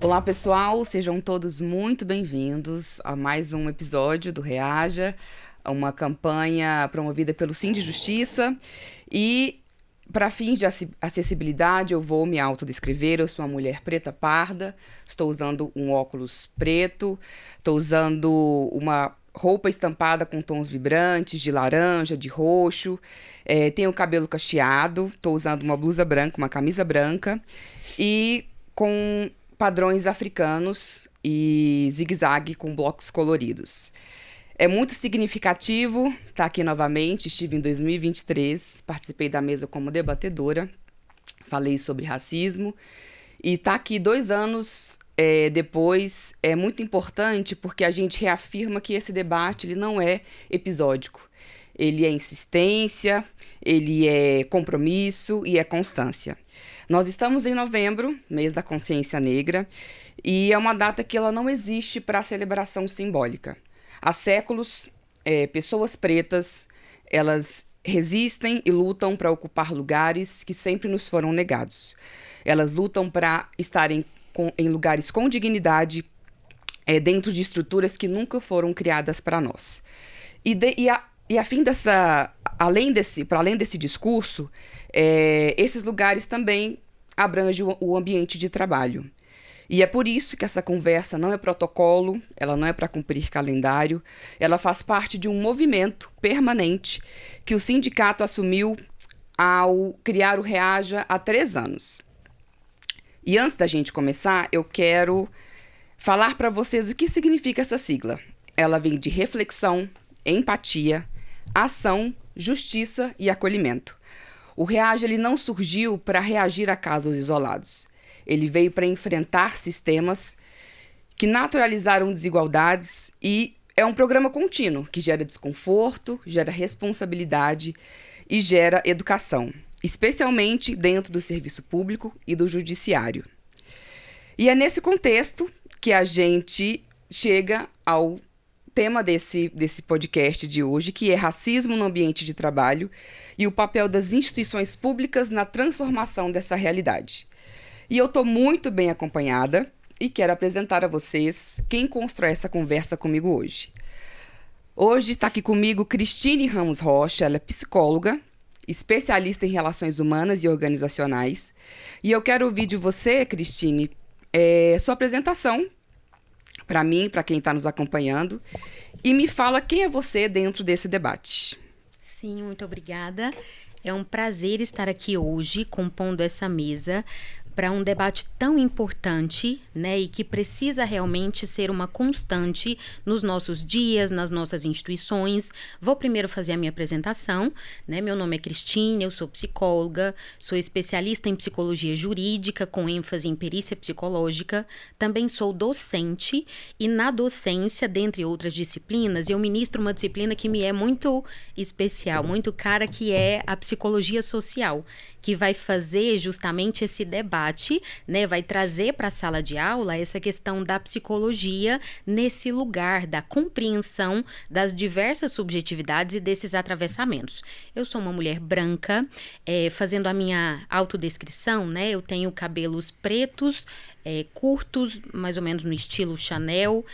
Olá, pessoal, sejam todos muito bem-vindos a mais um episódio do Reaja, uma campanha promovida pelo Sim de Justiça. E, para fins de acessibilidade, eu vou me autodescrever. Eu sou uma mulher preta parda, estou usando um óculos preto, estou usando uma roupa estampada com tons vibrantes, de laranja, de roxo, tenho o cabelo cacheado, estou usando uma blusa branca, uma camisa branca e com padrões africanos e zigue-zague com blocos coloridos. É muito significativo estar aqui novamente. Estive em 2023, participei da mesa como debatedora, falei sobre racismo, e estar aqui 2 anos depois é muito importante porque a gente reafirma que esse debate ele não é episódico. Ele é insistência, ele é compromisso e é constância. Nós estamos em novembro, mês da consciência negra, e é uma data que ela não existe para celebração simbólica. Há séculos, pessoas pretas, elas resistem e lutam para ocupar lugares que sempre nos foram negados. Elas lutam para estarem em lugares com dignidade, dentro de estruturas que nunca foram criadas para nós. Para além desse discurso, esses lugares também abrangem o ambiente de trabalho. E é por isso que essa conversa não é protocolo, ela não é para cumprir calendário, ela faz parte de um movimento permanente que o sindicato assumiu ao criar o Reaja há 3 anos. E antes da gente começar, eu quero falar para vocês o que significa essa sigla. Ela vem de reflexão, empatia, ação, justiça e acolhimento. O Reaja ele não surgiu para reagir a casos isolados. Ele veio para enfrentar sistemas que naturalizaram desigualdades e é um programa contínuo que gera desconforto, gera responsabilidade e gera educação, especialmente dentro do serviço público e do judiciário. E é nesse contexto que a gente chega ao tema desse podcast de hoje, que é racismo no ambiente de trabalho e o papel das instituições públicas na transformação dessa realidade. E eu estou muito bem acompanhada e quero apresentar a vocês quem constrói essa conversa comigo hoje. Hoje está aqui comigo Cristine Ramos Rocha, ela é psicóloga, especialista em relações humanas e organizacionais. E eu quero ouvir de você, Cristine, sua apresentação, para mim, para quem está nos acompanhando, e me fala quem é você dentro desse debate. Sim, muito obrigada. É um prazer estar aqui hoje, compondo essa mesa para um debate tão importante, né, e que precisa realmente ser uma constante nos nossos dias, nas nossas instituições. Vou primeiro fazer a minha apresentação, né? Meu nome é Cristine, eu sou psicóloga, sou especialista em psicologia jurídica com ênfase em perícia psicológica, também sou docente e na docência, dentre outras disciplinas, eu ministro uma disciplina que me é muito especial, muito cara, que é a psicologia social, que vai fazer justamente esse debate, né, vai trazer para a sala de aula essa questão da psicologia nesse lugar, da compreensão das diversas subjetividades e desses atravessamentos. Eu sou uma mulher branca, fazendo a minha autodescrição, né, eu tenho cabelos pretos, curtos, mais ou menos no estilo Chanel.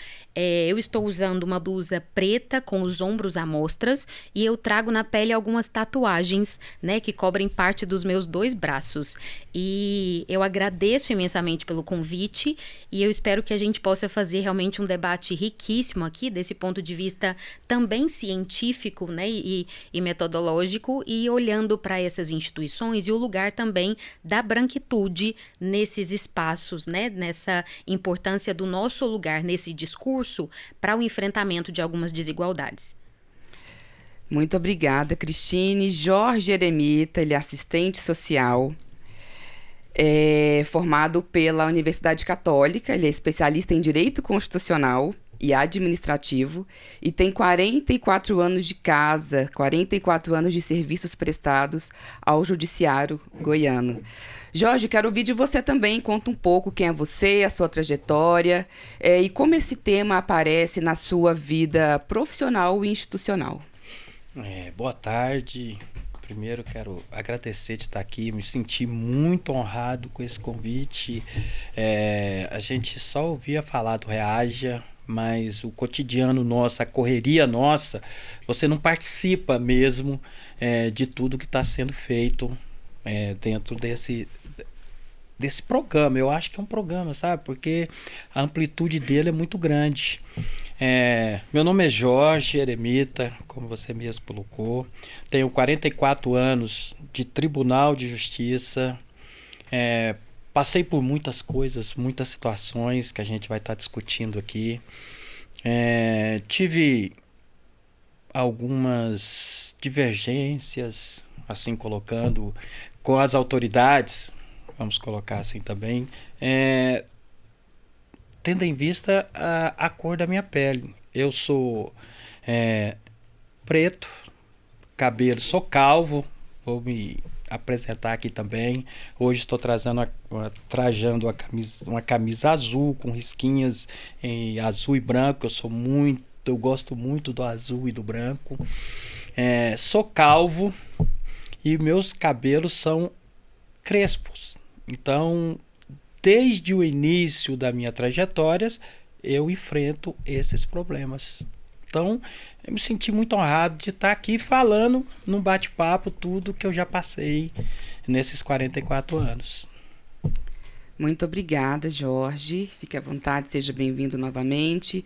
Eu estou usando uma blusa preta com os ombros à mostras e eu trago na pele algumas tatuagens, né, que cobrem parte dos meus 2 braços. E eu agradeço imensamente pelo convite e eu espero que a gente possa fazer realmente um debate riquíssimo aqui, desse ponto de vista também científico, né, e metodológico, e olhando para essas instituições e o lugar também da branquitude nesses espaços, né, nessa importância do nosso lugar nesse discurso para o enfrentamento de algumas desigualdades. Muito obrigada, Cristine. Jorge Eremita, ele é assistente social, formado pela Universidade Católica, ele é especialista em Direito Constitucional e Administrativo e tem 44 anos de casa, 44 anos de serviços prestados ao Judiciário goiano. Jorge, quero ouvir de você também. Conta um pouco quem é você, a sua trajetória e como esse tema aparece na sua vida profissional e institucional. Boa tarde. primeiro quero agradecer de estar aqui, me senti muito honrado com esse convite. A gente só ouvia falar do Reaja, mas o cotidiano nosso, a correria nossa, você não participa mesmo de tudo que está sendo feito dentro desse programa. Eu acho que é um programa, sabe? Porque a amplitude dele é muito grande. Meu nome é Jorge Eremita, como você mesmo colocou. Tenho 44 anos de Tribunal de Justiça. Passei por muitas coisas, muitas situações que a gente vai estar discutindo aqui. Tive algumas divergências, assim colocando, com as autoridades, vamos colocar assim também, tendo em vista a cor da minha pele. Eu sou preto, cabelo, sou calvo, vou me apresentar aqui também. Hoje estou trajando uma camisa azul com risquinhas em azul e branco. Eu gosto muito do azul e do branco. Sou calvo e meus cabelos são crespos. Então, desde o início da minha trajetória, eu enfrento esses problemas. Então, eu me senti muito honrado de estar aqui falando num bate-papo tudo que eu já passei nesses 44 anos. Muito obrigada, Jorge. Fique à vontade, seja bem-vindo novamente.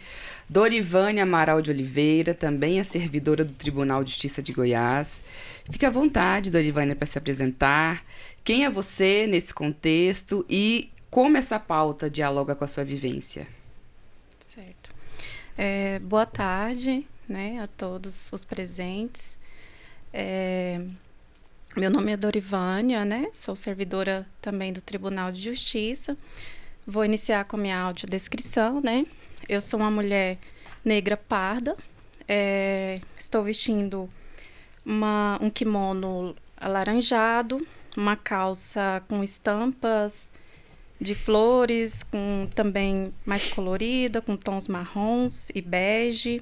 Dorivânia Amaral de Oliveira, também é servidora do Tribunal de Justiça de Goiás. Fique à vontade, Dorivânia, para se apresentar. Quem é você nesse contexto e como essa pauta dialoga com a sua vivência? Certo. Boa tarde, né, a todos os presentes. Meu nome é Dorivânia, né? Sou servidora também do Tribunal de Justiça. Vou iniciar com a minha audiodescrição, né? Eu sou uma mulher negra parda. Estou vestindo um kimono alaranjado, uma calça com estampas de flores, também mais colorida, com tons marrons e bege.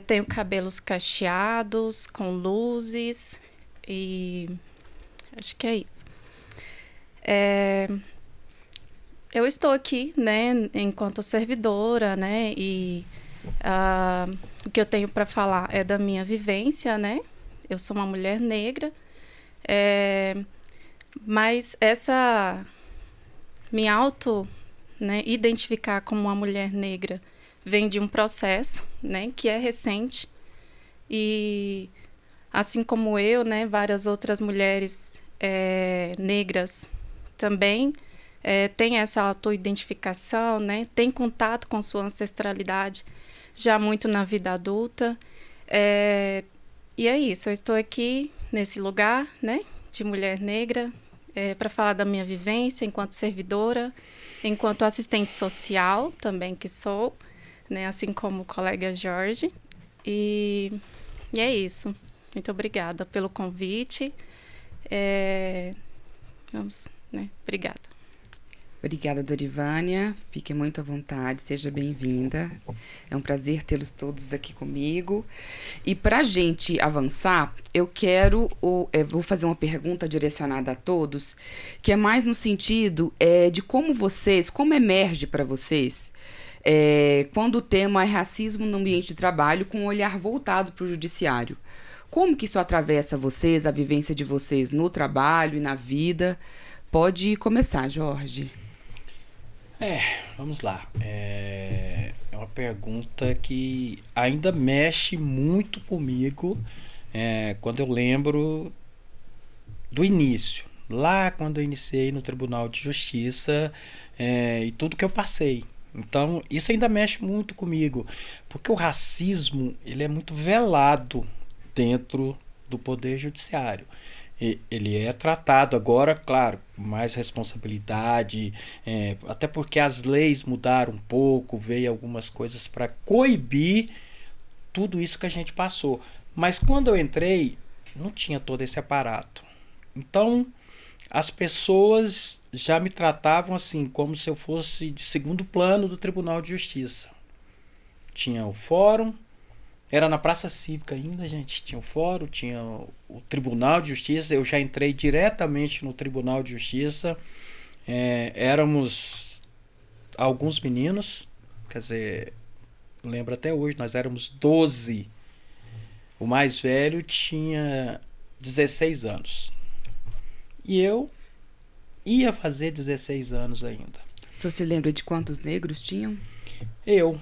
Tenho cabelos cacheados, com luzes, e acho que é isso. Eu estou aqui, né, enquanto servidora, né, e o que eu tenho para falar é da minha vivência, né? Eu sou uma mulher negra, mas me identificar como uma mulher negra vem de um processo, né, que é recente, e assim como eu, né, várias outras mulheres negras também têm essa autoidentificação, né, têm contato com sua ancestralidade já muito na vida adulta. E é isso, eu estou aqui nesse lugar, né, de mulher negra, para falar da minha vivência enquanto servidora, enquanto assistente social também que sou, né, assim como o colega Jorge. E é isso. Muito obrigada pelo convite. Obrigada. Obrigada, Dorivânia. Fique muito à vontade, seja bem-vinda. É um prazer tê-los todos aqui comigo. E para a gente avançar, eu vou fazer uma pergunta direcionada a todos, que é mais no sentido de como emerge para vocês, quando o tema é racismo no ambiente de trabalho, com um olhar voltado para o judiciário. Como que isso atravessa vocês, a vivência de vocês no trabalho e na vida? Pode começar, Jorge. Vamos lá. É uma pergunta que ainda mexe muito comigo quando eu lembro do início. Lá quando eu iniciei no Tribunal de Justiça e tudo que eu passei. Então, isso ainda mexe muito comigo. Porque o racismo, ele é muito velado dentro do Poder Judiciário. Ele é tratado agora, claro, com mais responsabilidade, até porque as leis mudaram um pouco, veio algumas coisas para coibir tudo isso que a gente passou. Mas quando eu entrei, não tinha todo esse aparato. Então, as pessoas já me tratavam assim, como se eu fosse de segundo plano do Tribunal de Justiça. Tinha o fórum, Era na Praça Cívica ainda, gente. Tinha o fórum, tinha o Tribunal de Justiça. Eu já entrei diretamente no Tribunal de Justiça. Éramos alguns meninos, quer dizer, lembro até hoje, nós éramos 12. O mais velho tinha 16 anos. E eu ia fazer 16 anos ainda. O senhor se lembra de quantos negros tinham? Eu.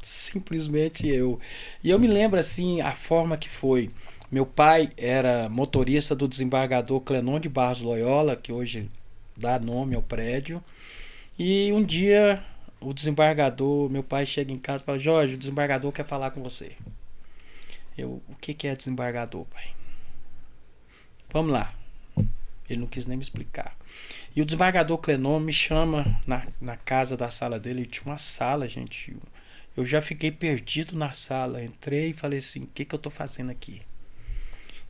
Simplesmente eu. E eu me lembro assim a forma que foi. Meu pai era motorista do desembargador Clenon de Barros Loyola, que hoje dá nome ao prédio. E um dia o desembargador, meu pai chega em casa e fala: Jorge, o desembargador quer falar com você. O que é desembargador, pai? Vamos lá. Ele não quis nem me explicar. E o desembargador Clenon me chama na casa da sala dele. Ele tinha uma sala, gente. Eu já fiquei perdido na sala. Entrei e falei assim: o que eu tô fazendo aqui?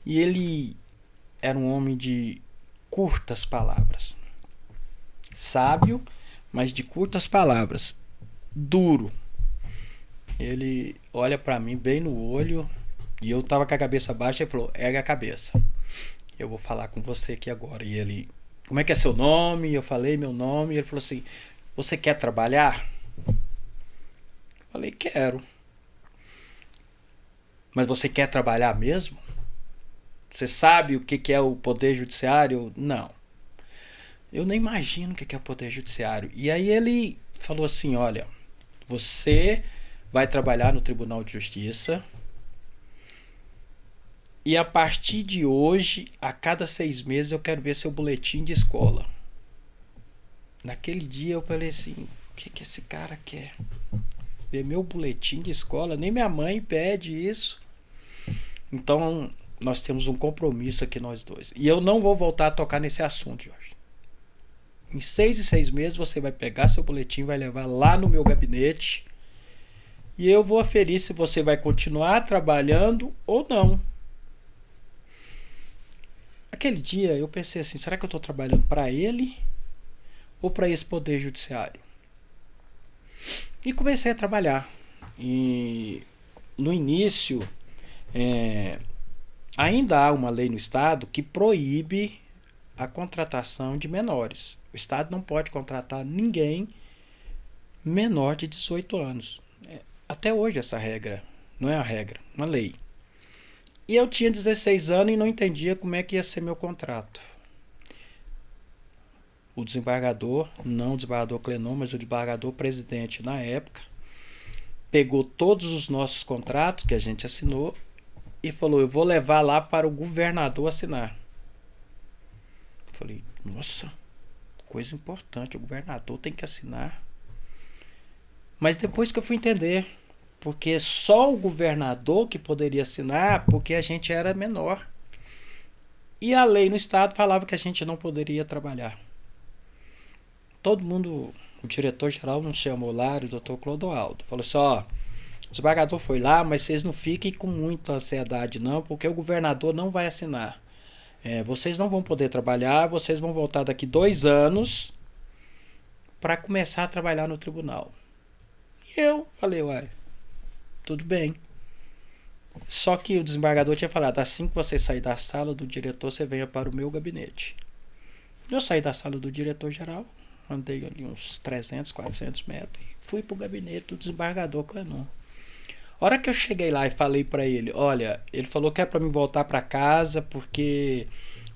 E ele era um homem de curtas palavras. Sábio, mas de curtas palavras. Duro. Ele olha pra mim bem no olho. E eu tava com a cabeça baixa. Ele falou: ergue a cabeça. Eu vou falar com você aqui agora. E ele: como é que é seu nome? Eu falei meu nome. E ele falou assim: você quer trabalhar? Falei: quero. Mas você quer trabalhar mesmo? Você sabe o que é o Poder Judiciário? Não. Eu nem imagino o que é o Poder Judiciário. E aí ele falou assim: olha, você vai trabalhar no Tribunal de Justiça e a partir de hoje, a cada 6 meses, eu quero ver seu boletim de escola. Naquele dia eu falei assim: o que esse cara quer? Ver meu boletim de escola? Nem minha mãe pede isso. Então, nós temos um compromisso aqui nós dois. E eu não vou voltar a tocar nesse assunto, Jorge. Em 6 em 6 meses, você vai pegar seu boletim, vai levar lá no meu gabinete e eu vou aferir se você vai continuar trabalhando ou não. Aquele dia eu pensei assim: será que eu estou trabalhando para ele ou para esse Poder Judiciário? E comecei a trabalhar. E no início, ainda há uma lei no Estado que proíbe a contratação de menores. O Estado não pode contratar ninguém menor de 18 anos. Até hoje essa regra, não é a regra, uma lei. E eu tinha 16 anos e não entendia como é que ia ser meu contrato. O desembargador, não o desembargador Clenon, mas o desembargador presidente na época, pegou todos os nossos contratos que a gente assinou e falou: eu vou levar lá para o governador assinar. Eu falei: nossa, coisa importante, o governador tem que assinar. Mas depois que eu fui entender, porque só o governador que poderia assinar, porque a gente era menor. E a lei no Estado falava que a gente não poderia trabalhar. Todo mundo, o diretor-geral nos chamou lá, o doutor Clodoaldo, falou assim: ó, o desembargador foi lá, mas vocês não fiquem com muita ansiedade não, porque o governador não vai assinar. Vocês não vão poder trabalhar, vocês vão voltar daqui 2 anos para começar a trabalhar no tribunal. E eu falei: uai, tudo bem. Só que o desembargador tinha falado: assim que você sair da sala do diretor, você venha para o meu gabinete. Eu saí da sala do diretor-geral, andei ali uns 300, 400 metros e fui para o gabinete do desembargador Clenon. A hora que eu cheguei lá e falei para ele: olha, ele falou que é para mim voltar para casa porque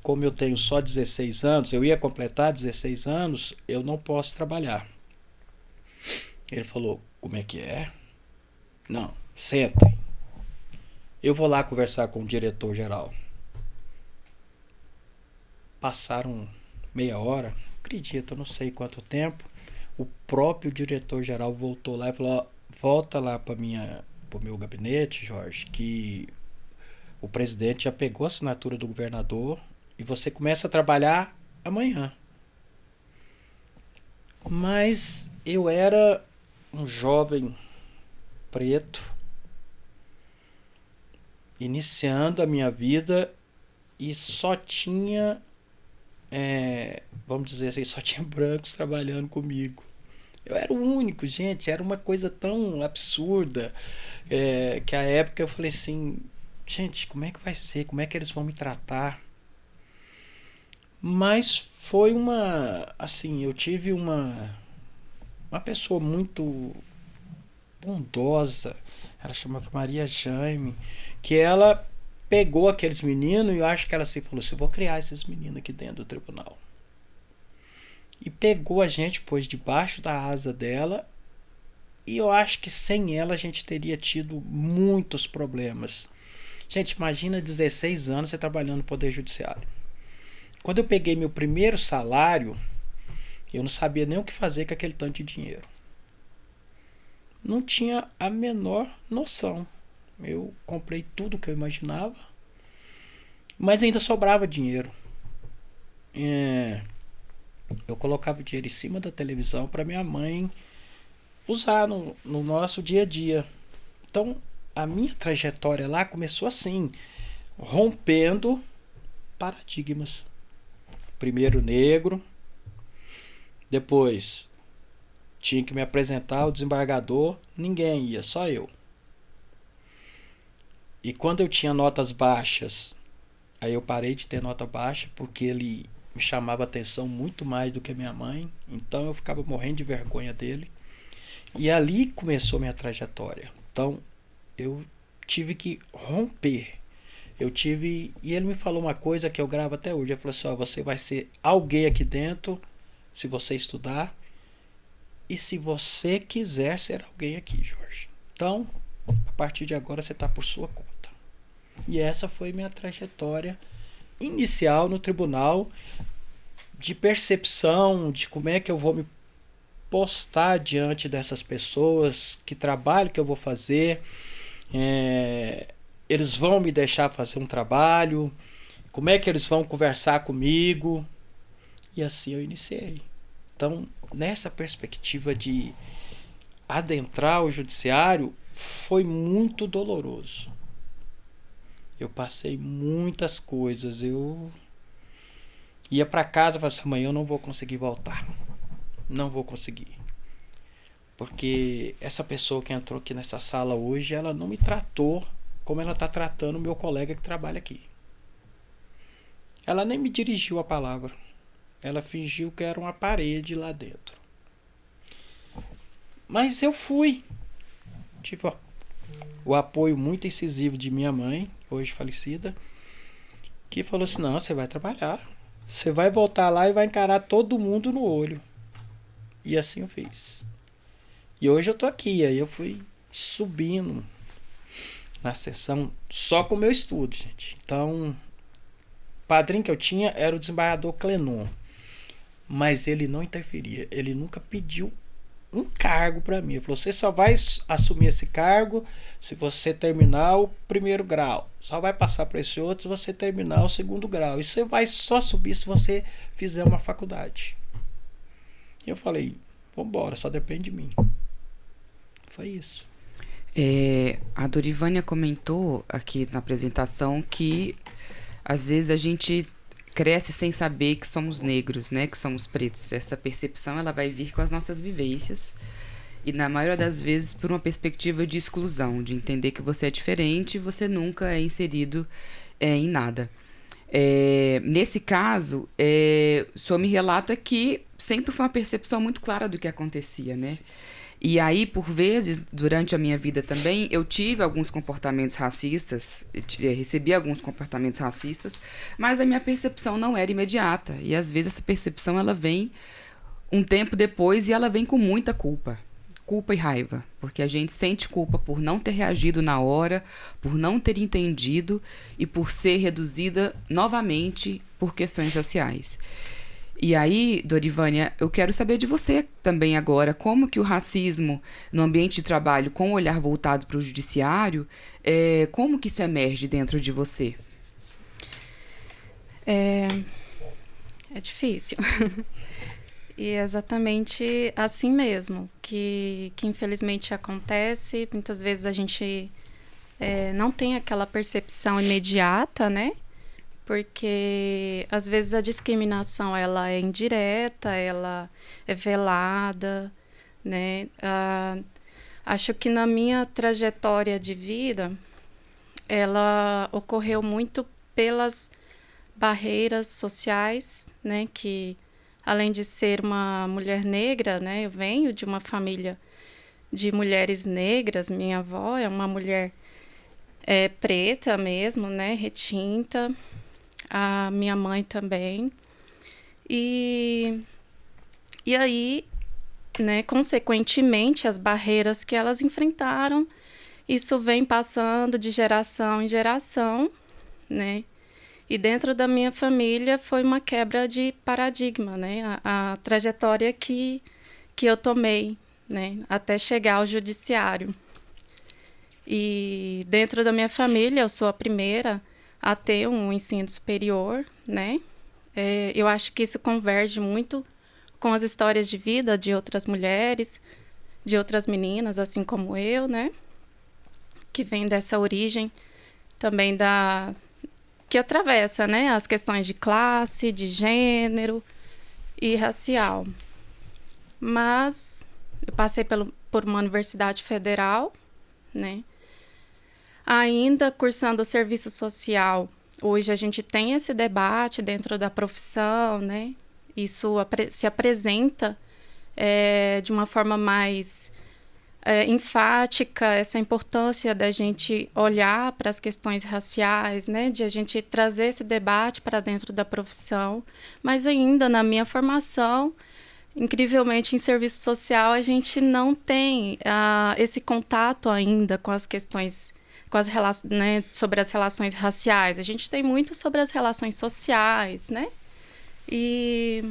como eu tenho só 16 anos, eu ia completar 16 anos, eu não posso trabalhar. Ele falou: como é que é? Não, sentem. Eu vou lá conversar com o diretor-geral. Passaram meia hora, acredito, eu não sei quanto tempo. O próprio diretor-geral voltou lá e falou: ó, volta lá para o meu gabinete, Jorge, que o presidente já pegou a assinatura do governador e você começa a trabalhar amanhã. Mas eu era um jovem preto, iniciando a minha vida, e só tinha, vamos dizer assim, só tinha brancos trabalhando comigo. Eu era o único, gente. Era uma coisa tão absurda que a época eu falei assim, gente, como é que vai ser? Como é que eles vão me tratar? Mas foi assim, eu tive uma pessoa muito bondosa, ela chamava Maria Jaime, que ela pegou aqueles meninos e eu acho que ela se falou assim, vou criar esses meninos aqui dentro do tribunal. E pegou a gente, pôs debaixo da asa dela, e eu acho que sem ela a gente teria tido muitos problemas. Gente, imagina 16 anos você trabalhando no Poder Judiciário. Quando eu peguei meu primeiro salário, eu não sabia nem o que fazer com aquele tanto de dinheiro. Não tinha a menor noção. Eu comprei tudo que eu imaginava, mas ainda sobrava dinheiro. Eu colocava o dinheiro em cima da televisão para minha mãe usar no nosso dia a dia. Então, a minha trajetória lá começou assim, rompendo paradigmas. Primeiro negro, depois tinha que me apresentar ao desembargador, ninguém ia, só eu. E quando eu tinha notas baixas, aí eu parei de ter nota baixa, porque ele me chamava atenção muito mais do que minha mãe, então eu ficava morrendo de vergonha dele. E ali começou minha trajetória. Então eu tive que romper. E ele me falou uma coisa que eu gravo até hoje. Ele falou assim, você vai ser alguém aqui dentro se você estudar e se você quiser ser alguém aqui, Jorge. Então, a partir de agora você está por sua conta. E essa foi minha trajetória inicial no tribunal, de percepção de como é que eu vou me postar diante dessas pessoas, que trabalho que eu vou fazer, eles vão me deixar fazer um trabalho, como é que eles vão conversar comigo, e assim eu iniciei. Então, nessa perspectiva de adentrar o judiciário, foi muito doloroso. Eu passei muitas coisas, eu ia para casa e falava assim, amanhã eu não vou conseguir voltar. Não vou conseguir. Porque essa pessoa que entrou aqui nessa sala hoje, ela não me tratou como ela está tratando o meu colega que trabalha aqui. Ela nem me dirigiu a palavra. Ela fingiu que era uma parede lá dentro. Mas eu fui. Tive o apoio muito incisivo de minha mãe, hoje falecida, que falou assim, não, você vai trabalhar. Você vai voltar lá e vai encarar todo mundo no olho. E assim eu fiz. E hoje eu tô aqui. Aí eu fui subindo na sessão só com o meu estudo, gente. Então, o padrinho que eu tinha era o desembargador Clenon. Mas ele não interferia. Ele nunca pediu um cargo para mim. Ele falou, você só vai assumir esse cargo se você terminar o primeiro grau. Só vai passar para esse outro se você terminar o segundo grau. E você vai só subir se você fizer uma faculdade. E eu falei, vambora, só depende de mim. Foi isso. A Dorivânia comentou aqui na apresentação que às vezes a gente cresce sem saber que somos negros, né? Que somos pretos. Essa percepção ela vai vir com as nossas vivências e na maioria das vezes por uma perspectiva de exclusão, de entender que você é diferente e você nunca é inserido em nada. Nesse caso, o senhor me relata que sempre foi uma percepção muito clara do que acontecia, né? Sim. E aí, por vezes, durante a minha vida também, eu tive alguns comportamentos racistas, recebi alguns comportamentos racistas, mas a minha percepção não era imediata. E às vezes essa percepção ela vem um tempo depois e ela vem com muita culpa. Culpa e raiva, porque a gente sente culpa por não ter reagido na hora, por não ter entendido e por ser reduzida novamente por questões raciais. E aí, Dorivânia, eu quero saber de você também agora, como que o racismo no ambiente de trabalho, com o olhar voltado para o judiciário, como que isso emerge dentro de você? É difícil. E é exatamente assim mesmo, que infelizmente acontece. Muitas vezes a gente não tem aquela percepção imediata, né? Porque às vezes a discriminação ela é indireta, ela é velada, né? Acho que na minha trajetória de vida, ela ocorreu muito pelas barreiras sociais, né? Que, além de ser uma mulher negra, né? Eu venho de uma família de mulheres negras. Minha avó é uma mulher preta mesmo, né? Retinta. A minha mãe também. E aí, né, consequentemente, as barreiras que elas enfrentaram, isso vem passando de geração em geração, né? E dentro da minha família foi uma quebra de paradigma, né? A trajetória que eu tomei, né, até chegar ao judiciário. E dentro da minha família, eu sou a primeira a ter um ensino superior, né? Eu acho que isso converge muito com as histórias de vida de outras mulheres, de outras meninas, assim como eu, né? Que vem dessa origem também que atravessa, né, as questões de classe, de gênero e racial. Mas eu passei por uma universidade federal, né? Ainda cursando o serviço social. Hoje a gente tem esse debate dentro da profissão, né? Isso se apresenta de uma forma mais enfática, essa importância da gente olhar para as questões raciais, né? De a gente trazer esse debate para dentro da profissão. Mas ainda na minha formação, incrivelmente em serviço social, a gente não tem esse contato ainda com as questões, né, sobre as relações raciais. A gente tem muito sobre as relações sociais, né? E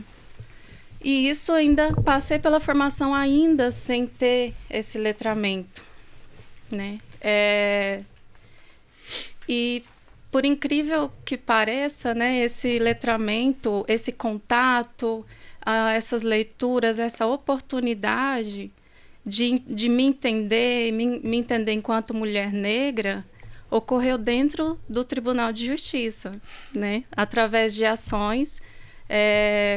isso ainda passei pela formação ainda sem ter esse letramento, né? E por incrível que pareça, né, esse letramento, esse contato, essas leituras, essa oportunidade de me entender enquanto mulher negra, ocorreu dentro do Tribunal de Justiça, né? Através de ações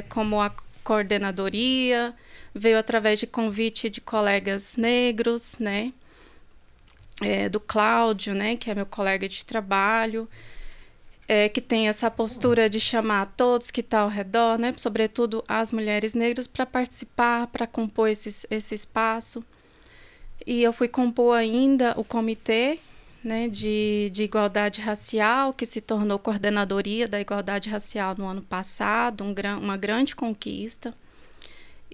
como a coordenadoria, veio através de convite de colegas negros, né? Do Cláudio, né, que é meu colega de trabalho, que tem essa postura de chamar todos que estão ao redor, né, sobretudo as mulheres negras, para participar, para compor esse espaço. E eu fui compor ainda o comitê, né, de igualdade racial, que se tornou coordenadoria da igualdade racial no ano passado, uma grande conquista.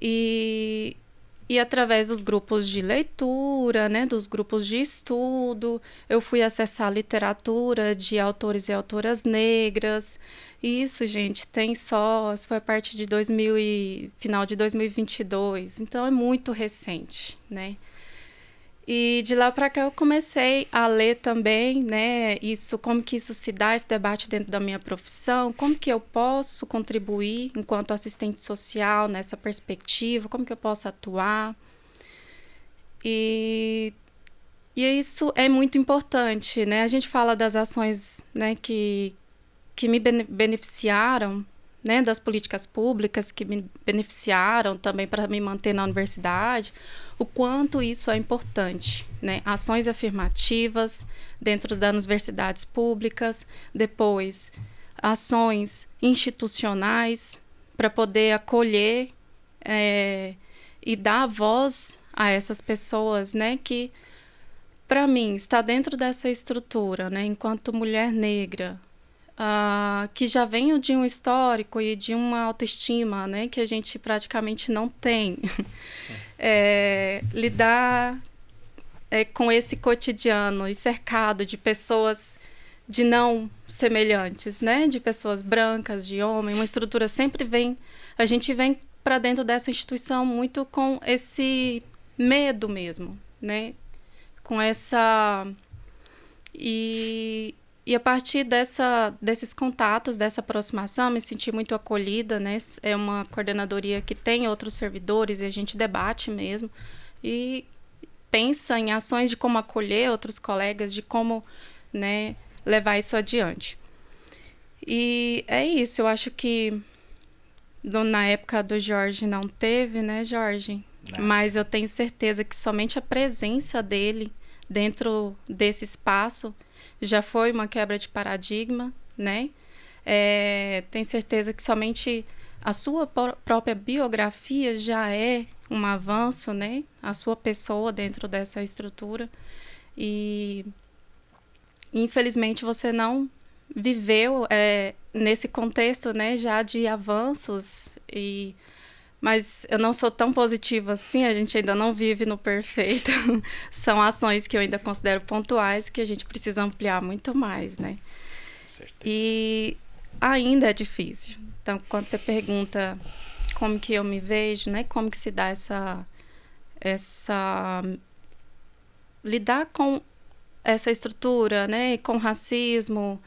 E através dos grupos de leitura, né, dos grupos de estudo, eu fui acessar literatura de autores e autoras negras. Isso, gente, isso foi a partir de final de 2022, então é muito recente, né? E de lá para cá eu comecei a ler também, né, como que isso se dá, esse debate dentro da minha profissão, como que eu posso contribuir enquanto assistente social nessa perspectiva, como que eu posso atuar. E isso é muito importante, né? A gente fala das ações, né, que me beneficiaram, né, das políticas públicas que me beneficiaram também para me manter na universidade, o quanto isso é importante, né? Ações afirmativas dentro das universidades públicas, depois ações institucionais para poder acolher e dar voz a essas pessoas, né, que, para mim, está dentro dessa estrutura, né, enquanto mulher negra, que já venho de um histórico e de uma autoestima, né, que a gente praticamente não tem. Lidar com esse cotidiano e cercado de pessoas de não semelhantes, né, de pessoas brancas, de homem, uma estrutura a gente vem para dentro dessa instituição muito com esse medo mesmo, né, com essa... E a partir desses contatos, dessa aproximação, me senti muito acolhida, né? É uma coordenadoria que tem outros servidores e a gente debate mesmo. E pensa em ações de como acolher outros colegas, de como, né, levar isso adiante. E é isso, eu acho que na época do Jorge não teve, né, Jorge? né? Mas eu tenho certeza que somente a presença dele dentro desse espaço já foi uma quebra de paradigma, né? Tenho certeza que somente a sua própria biografia já é um avanço, né? A sua pessoa dentro dessa estrutura. E, infelizmente, você não viveu nesse contexto, né, já de avanços. Mas eu não sou tão positiva assim, a gente ainda não vive no perfeito. São ações que eu ainda considero pontuais, que a gente precisa ampliar muito mais, né? Certeza. E ainda é difícil. Então, quando você pergunta como que eu me vejo, né? Como que se dá lidar com essa estrutura, né? Com racismo.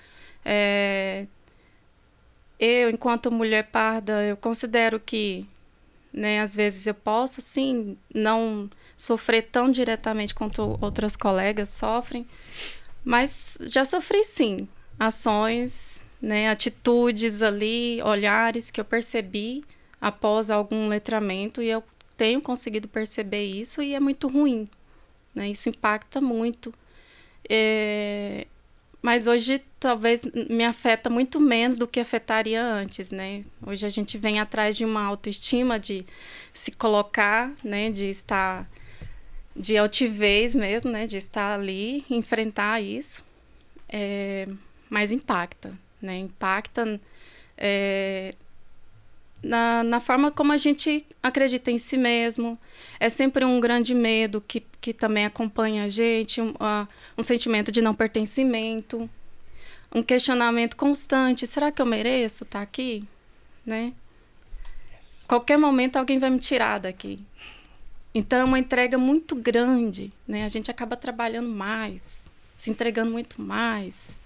Eu, enquanto mulher parda, eu considero que, né, às vezes eu posso, sim, não sofrer tão diretamente quanto outras colegas sofrem, mas já sofri, sim, ações, né, atitudes ali, olhares que eu percebi após algum letramento, e eu tenho conseguido perceber isso, e é muito ruim, né, isso impacta muito. Mas hoje talvez me afeta muito menos do que afetaria antes, né? Hoje a gente vem atrás de uma autoestima, de se colocar, né? De altivez mesmo, né? De estar ali, enfrentar isso. Mas impacta, né? Impacta na forma como a gente acredita em si mesmo. É sempre um grande medo que também acompanha a gente, um sentimento de não pertencimento, um questionamento constante. Será que eu mereço estar aqui? Né? Qualquer momento alguém vai me tirar daqui. Então é uma entrega muito grande, né? A gente acaba trabalhando mais, se entregando muito mais.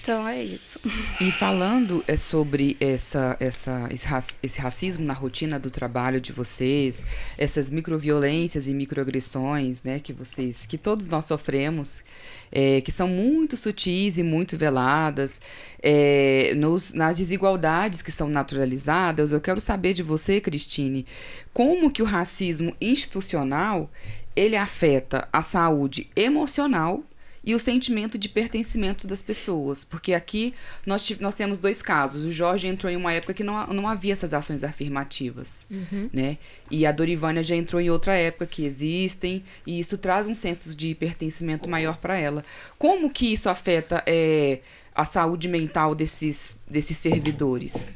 Então, é isso. E falando sobre esse racismo na rotina do trabalho de vocês, essas microviolências e microagressões, né, que todos nós sofremos, que são muito sutis e muito veladas, nas desigualdades que são naturalizadas, eu quero saber de você, Cristine, como que o racismo institucional, ele afeta a saúde emocional e o sentimento de pertencimento das pessoas. Porque aqui nós temos dois casos. O Jorge entrou em uma época que não havia essas ações afirmativas, né? E a Dorivânia já entrou em outra época que existem, e isso traz um senso de pertencimento maior para ela. Como que isso afeta a saúde mental desses servidores?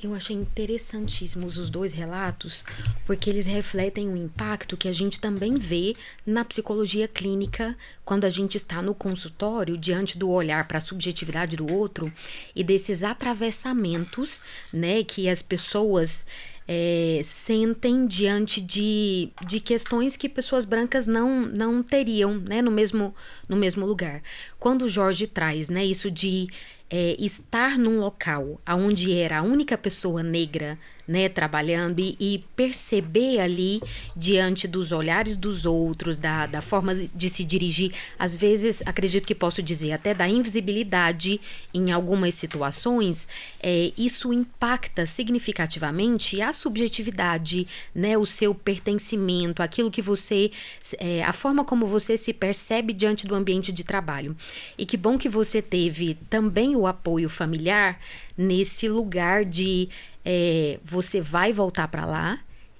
Eu achei interessantíssimos os dois relatos, porque eles refletem um impacto que a gente também vê na psicologia clínica, quando a gente está no consultório, diante do olhar para a subjetividade do outro e desses atravessamentos, né, que as pessoas sentem diante de questões que pessoas brancas não teriam, né, no mesmo lugar. Quando o Jorge traz, né, isso de estar num local onde era a única pessoa negra, né, trabalhando e perceber ali, diante dos olhares dos outros, da forma de se dirigir, às vezes, acredito que posso dizer, até da invisibilidade em algumas situações, isso impacta significativamente a subjetividade, né, o seu pertencimento, aquilo que você, a forma como você se percebe diante do ambiente de trabalho. E que bom que você teve também o apoio familiar nesse lugar de você vai voltar para lá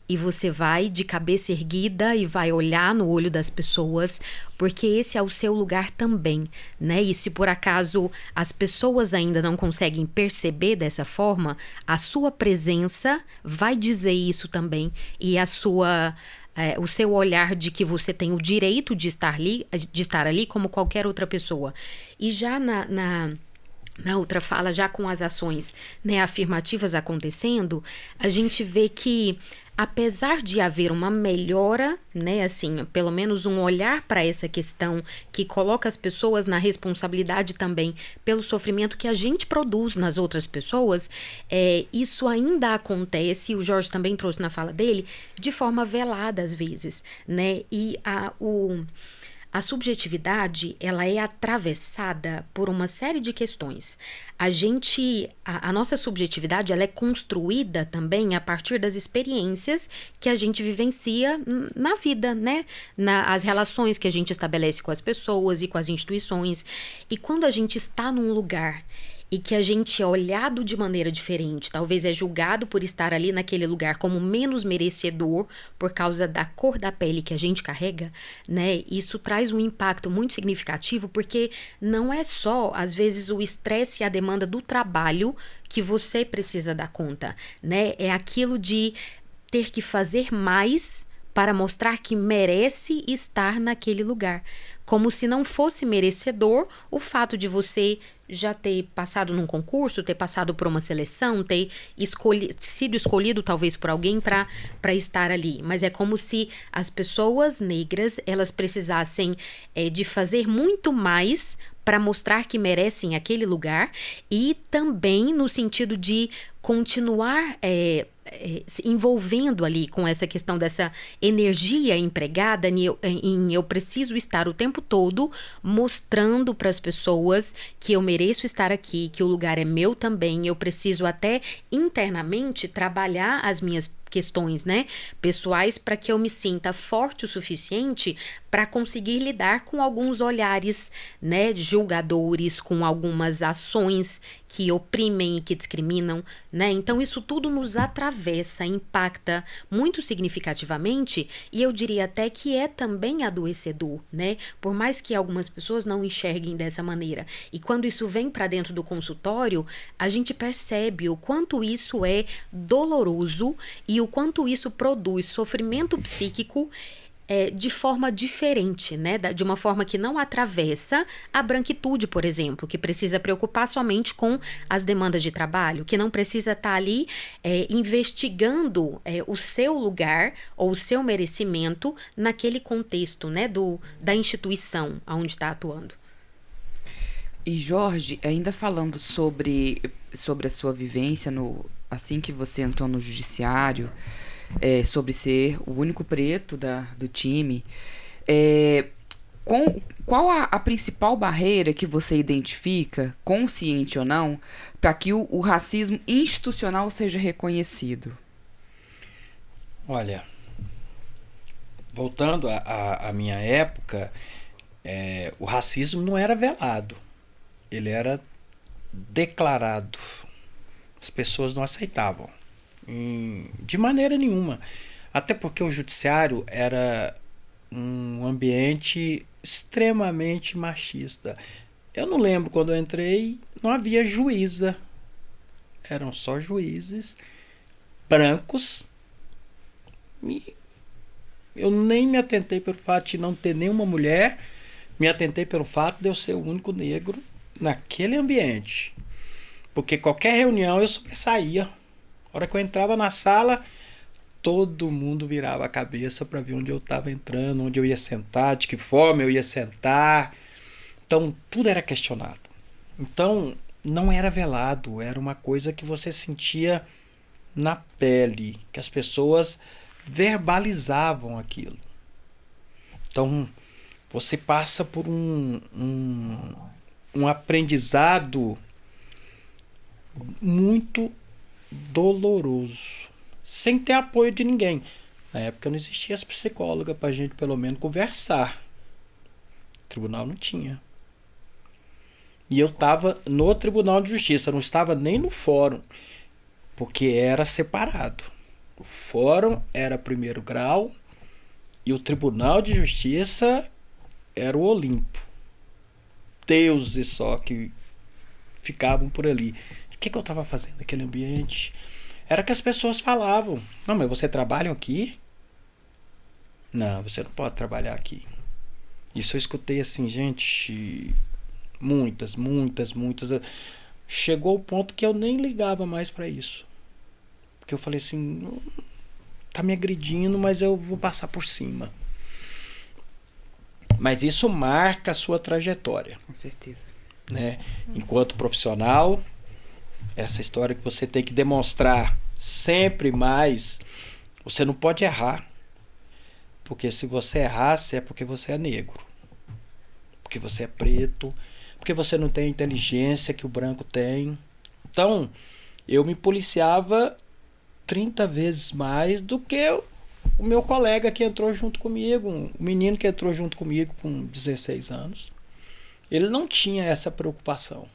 e você vai de cabeça erguida e vai olhar no olho das pessoas, porque esse é o seu lugar também, né? E se por acaso as pessoas ainda não conseguem perceber dessa forma, a sua presença vai dizer isso também, e o seu olhar de que você tem o direito de estar ali como qualquer outra pessoa. E já na outra fala, já com as ações, né, afirmativas acontecendo, a gente vê que, apesar de haver uma melhora, né, assim, pelo menos um olhar para essa questão que coloca as pessoas na responsabilidade também pelo sofrimento que a gente produz nas outras pessoas, isso ainda acontece, e o Jorge também trouxe na fala dele, de forma velada às vezes, né, e A subjetividade, ela é atravessada por uma série de questões. A nossa subjetividade, ela é construída também a partir das experiências que a gente vivencia na vida, né? As relações que a gente estabelece com as pessoas e com as instituições. E quando a gente está num lugar e que a gente é olhado de maneira diferente, talvez é julgado por estar ali naquele lugar como menos merecedor por causa da cor da pele que a gente carrega, né? Isso traz um impacto muito significativo, porque não é só, às vezes, o estresse e a demanda do trabalho que você precisa dar conta, né? É aquilo de ter que fazer mais para mostrar que merece estar naquele lugar. Como se não fosse merecedor o fato de você já ter passado num concurso, ter passado por uma seleção, ter sido escolhido talvez por alguém para estar ali. Mas é como se as pessoas negras, elas precisassem de fazer muito mais para mostrar que merecem aquele lugar, e também no sentido de continuar se envolvendo ali com essa questão dessa energia empregada em eu preciso estar o tempo todo mostrando para as pessoas que eu mereço estar aqui, que o lugar é meu também. Eu preciso até internamente trabalhar as minhas questões, né, pessoais, para que eu me sinta forte o suficiente para conseguir lidar com alguns olhares, né, julgadores, com algumas ações que oprimem e que discriminam, né? Então isso tudo nos atravessa, impacta muito significativamente, e eu diria até que é também adoecedor, né? Por mais que algumas pessoas não enxerguem dessa maneira. E quando isso vem para dentro do consultório, a gente percebe o quanto isso é doloroso e o quanto isso produz sofrimento psíquico de forma diferente, né? De uma forma que não atravessa a branquitude, por exemplo, que precisa preocupar somente com as demandas de trabalho, que não precisa estar ali investigando o seu lugar ou o seu merecimento naquele contexto, né? Da instituição onde está atuando. E Jorge, ainda falando sobre a sua vivência assim que você entrou no judiciário, sobre ser o único preto do time, qual a principal barreira que você identifica, consciente ou não, para que o racismo institucional seja reconhecido? Olha, voltando à minha época, o racismo não era velado, ele era declarado. As pessoas não aceitavam de maneira nenhuma, até porque o judiciário era um ambiente extremamente machista. Eu não lembro, quando eu entrei, não havia juíza, eram só juízes brancos. Eu nem me atentei pelo fato de não ter nenhuma mulher, me atentei pelo fato de eu ser o único negro naquele ambiente, porque qualquer reunião eu sobressaía. A hora que eu entrava na sala, todo mundo virava a cabeça para ver onde eu estava entrando, onde eu ia sentar, de que forma eu ia sentar. Então, tudo era questionado. Então, não era velado, era uma coisa que você sentia na pele, que as pessoas verbalizavam aquilo. Então, você passa por um aprendizado muito doloroso, sem ter apoio de ninguém. Na época não existia as psicólogas para a gente pelo menos conversar. O tribunal não tinha. E eu estava no Tribunal de Justiça, não estava nem no fórum, porque era separado. O fórum era primeiro grau e o Tribunal de Justiça era o Olimpo. Deuses só que ficavam por ali. O que eu estava fazendo naquele ambiente? Era que as pessoas falavam: não, mas você trabalha aqui? Não, você não pode trabalhar aqui. Isso eu escutei assim, gente, muitas. Chegou ao ponto que eu nem ligava mais para isso. Porque eu falei assim, tá me agredindo, mas eu vou passar por cima. Mas isso marca a sua trajetória. Com certeza. Né? Enquanto profissional, essa história que você tem que demonstrar sempre mais. Você não pode errar, porque se você errasse é porque você é negro. porque você é preto, porque você não tem a inteligência que o branco tem. Então, eu me policiava 30 vezes mais do que o meu colega que entrou junto comigo, um menino que entrou junto comigo com 16 anos. Ele não tinha essa preocupação.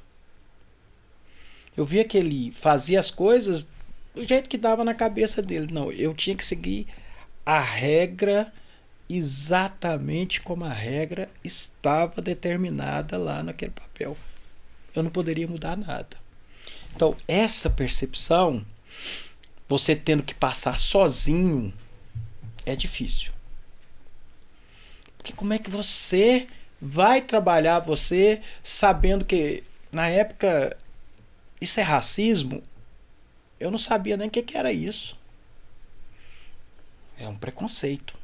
Eu via que ele fazia as coisas do jeito que dava na cabeça dele. Não, eu tinha que seguir a regra exatamente como a regra estava determinada lá naquele papel. Eu não poderia mudar nada. Então, essa percepção, você tendo que passar sozinho, é difícil. Porque como é que você vai trabalhar você sabendo que, na época, isso é racismo? Eu não sabia nem o que era isso. É um preconceito.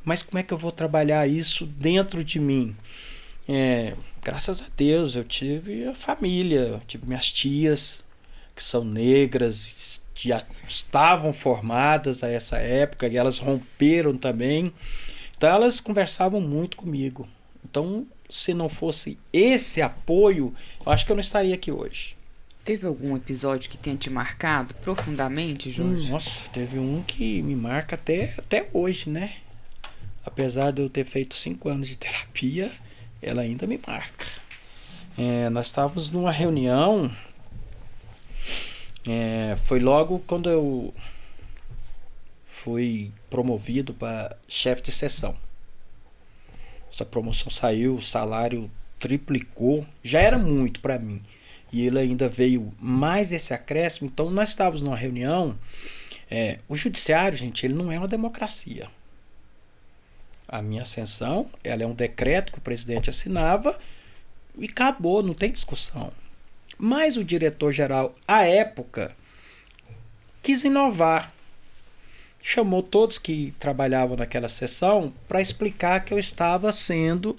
Mas como é que eu vou trabalhar isso dentro de mim? Graças a Deus, eu tive a família, eu tive minhas tias, que são negras, já estavam formadas a essa época, e elas romperam também. Então elas conversavam muito comigo. Então, se não fosse esse apoio, eu acho que eu não estaria aqui hoje. Teve algum episódio que tenha te marcado profundamente, Jorge? Nossa, teve um que me marca até hoje, né? Apesar de eu ter feito 5 anos de terapia, ela ainda me marca. Nós estávamos numa reunião, foi logo quando eu fui promovido para chefe de seção. Essa promoção saiu, o salário triplicou, já era muito para mim. E ele ainda veio mais esse acréscimo. Então nós estávamos numa reunião. O judiciário, gente, ele não é uma democracia. A minha ascensão, ela é um decreto que o presidente assinava e acabou, não tem discussão. Mas o diretor-geral, à época, quis inovar. Chamou todos que trabalhavam naquela sessão para explicar que eu estava assumindo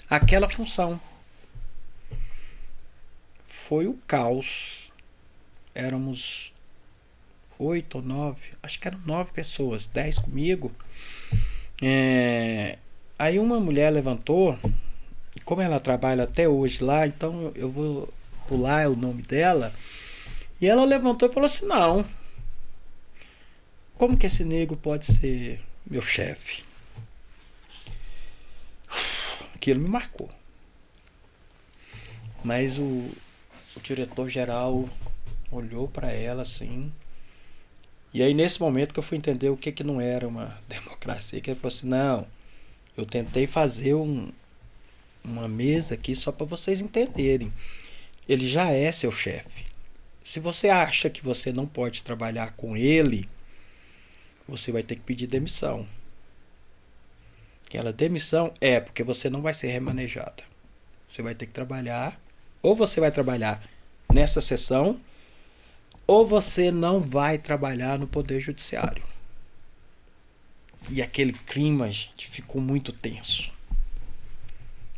aquela função. Foi o caos. Éramos 8 ou 9, acho que eram 9 pessoas, 10 comigo. Aí uma mulher levantou, e como ela trabalha até hoje lá, então eu vou pular o nome dela, e ela levantou e falou assim: não, como que esse negro pode ser meu chefe? Aquilo me marcou. Mas o diretor-geral olhou para ela assim. E aí nesse momento que eu fui entender o que não era uma democracia, que ele falou assim: não, eu tentei fazer uma mesa aqui só para vocês entenderem. Ele já é seu chefe. Se você acha que você não pode trabalhar com ele, você vai ter que pedir demissão. Aquela demissão é porque você não vai ser remanejada. Você vai ter que trabalhar, ou você vai trabalhar nessa sessão, ou você não vai trabalhar no Poder Judiciário. E aquele clima, gente, ficou muito tenso.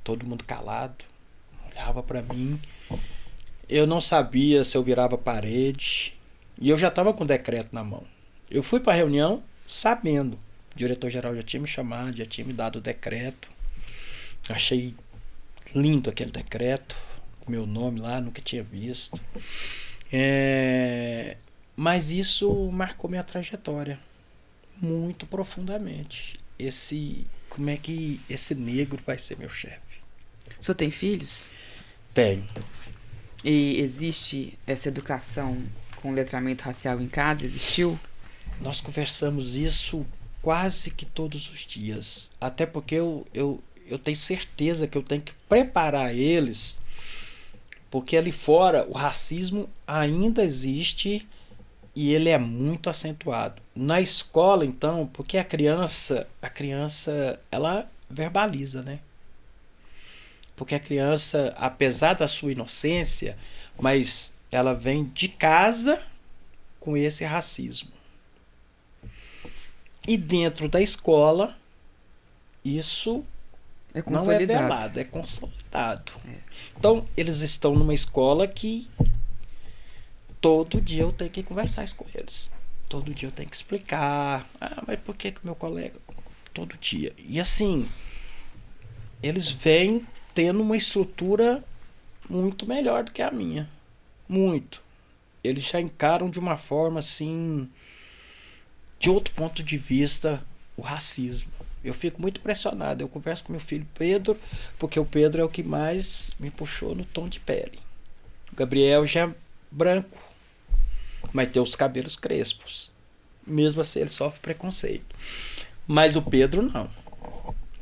Todo mundo calado, olhava para mim. Eu não sabia se eu virava parede. E eu já estava com o decreto na mão. Eu fui para a reunião sabendo. O diretor-geral já tinha me chamado, já tinha me dado o decreto. Achei lindo aquele decreto. Meu nome lá, nunca tinha visto. Mas isso marcou minha trajetória muito profundamente. Como é que esse negro vai ser meu chefe? O senhor tem filhos? Tenho. E existe essa educação com letramento racial em casa? Existiu? Nós conversamos isso quase que todos os dias. Até porque eu tenho certeza que eu tenho que preparar eles, porque ali fora o racismo ainda existe e ele é muito acentuado. Na escola, então, porque a criança ela verbaliza, né? Porque a criança, apesar da sua inocência, mas ela vem de casa com esse racismo. E dentro da escola, isso não é velado, é consolidado. Então, eles estão numa escola que todo dia eu tenho que conversar isso com eles. Todo dia eu tenho que explicar. Mas por que meu colega... Todo dia. E assim, eles vêm tendo uma estrutura muito melhor do que a minha. Muito. Eles já encaram de uma forma assim, de outro ponto de vista, o racismo. Eu fico muito impressionado. Eu converso com meu filho Pedro, porque o Pedro é o que mais me puxou no tom de pele. O Gabriel já é branco, mas tem os cabelos crespos. Mesmo assim, ele sofre preconceito. Mas o Pedro não.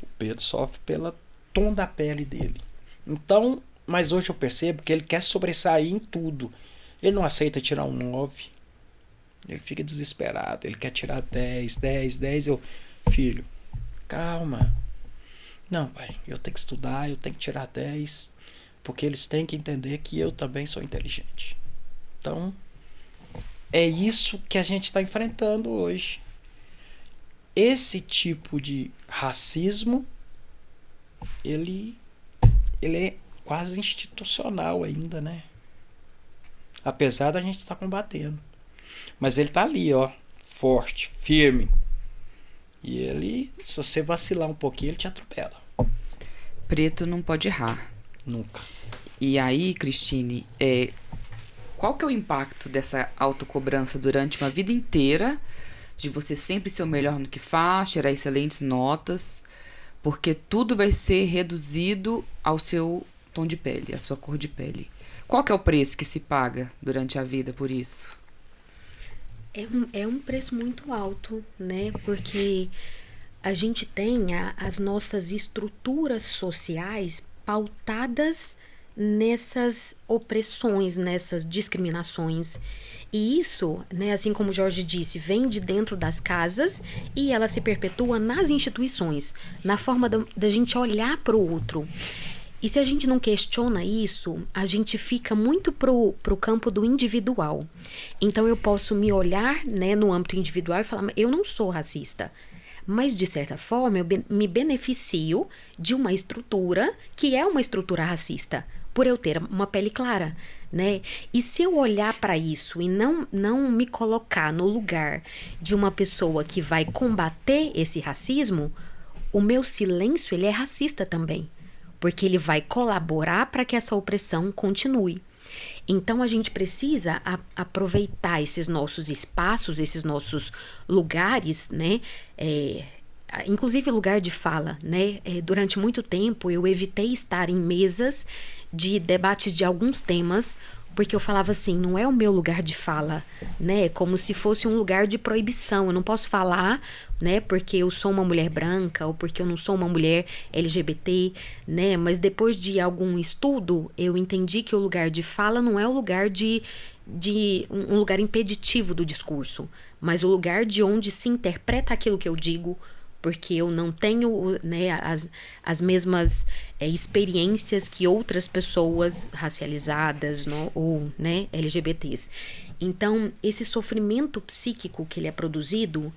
O Pedro sofre pelo tom da pele dele. Então, mas hoje eu percebo que ele quer sobressair em tudo. Ele não aceita tirar um 9. Ele fica desesperado. Ele quer tirar 10, 10, 10. Eu, filho, calma. Não, pai, eu tenho que estudar, eu tenho que tirar 10. Porque eles têm que entender que eu também sou inteligente. Então, é isso que a gente está enfrentando hoje. Esse tipo de racismo, ele é quase institucional ainda, né? Apesar da gente estar combatendo. Mas ele tá ali, ó, forte, firme. E ele, se você vacilar um pouquinho, ele te atropela. Preto não pode errar. Nunca. E aí, Cristine, qual que é o impacto dessa autocobrança durante uma vida inteira, de você sempre ser o melhor no que faz, tirar excelentes notas, porque tudo vai ser reduzido ao seu tom de pele, à sua cor de pele. Qual que é o preço que se paga durante a vida por isso? É um preço muito alto, né? Porque a gente tem as nossas estruturas sociais pautadas nessas opressões, nessas discriminações. E isso, né, assim como o Jorge disse, vem de dentro das casas e ela se perpetua nas instituições, na forma da gente olhar para o outro. E se a gente não questiona isso, a gente fica muito pro campo do individual. Então eu posso me olhar, né, no âmbito individual e falar, eu não sou racista. Mas, de certa forma, eu me beneficio de uma estrutura que é uma estrutura racista, por eu ter uma pele clara, né? E se eu olhar para isso e não me colocar no lugar de uma pessoa que vai combater esse racismo, o meu silêncio, ele é racista também, porque ele vai colaborar para que essa opressão continue. Então, a gente precisa aproveitar esses nossos espaços, esses nossos lugares, né? Inclusive lugar de fala, né? Durante muito tempo, eu evitei estar em mesas de debates de alguns temas, porque eu falava assim, não é o meu lugar de fala, né? Como se fosse um lugar de proibição. Eu não posso falar, né? Porque eu sou uma mulher branca ou porque eu não sou uma mulher LGBT, né? Mas depois de algum estudo, eu entendi que o lugar de fala não é o lugar de um lugar impeditivo do discurso, mas o lugar de onde se interpreta aquilo que eu digo, porque eu não tenho, né, as mesmas experiências que outras pessoas racializadas, ou, né, LGBTs. Então, esse sofrimento psíquico que ele é produzido,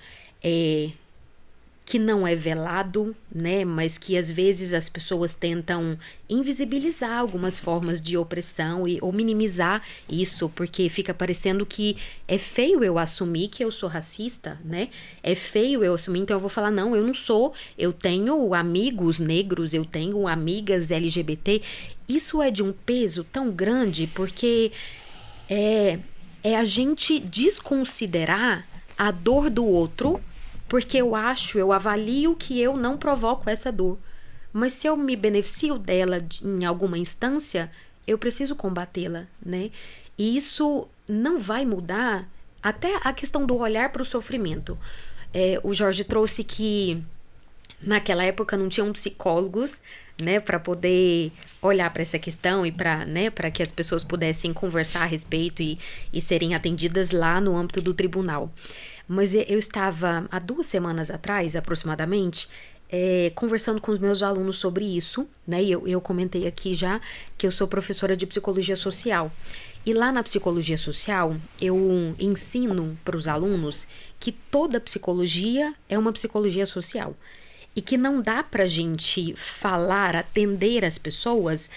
que não é velado, né, mas que às vezes as pessoas tentam invisibilizar algumas formas de opressão ou minimizar isso, porque fica parecendo que é feio eu assumir que eu sou racista, né? É feio eu assumir, então eu vou falar, não, eu não sou, eu tenho amigos negros, eu tenho amigas LGBT. Isso é de um peso tão grande, porque é a gente desconsiderar a dor do outro, porque eu avalio que eu não provoco essa dor. Mas se eu me beneficio dela em alguma instância, eu preciso combatê-la, né? E isso não vai mudar até a questão do olhar para o sofrimento. O Jorge trouxe que naquela época não tinham psicólogos, né, para poder olhar para essa questão e para, né, para que as pessoas pudessem conversar a respeito e serem atendidas lá no âmbito do tribunal. Mas eu estava, há 2 semanas atrás, aproximadamente, conversando com os meus alunos sobre isso, né? E eu comentei aqui já que eu sou professora de psicologia social. E lá na psicologia social, eu ensino para os alunos que toda psicologia é uma psicologia social. e que não dá pra gente falar, atender as pessoas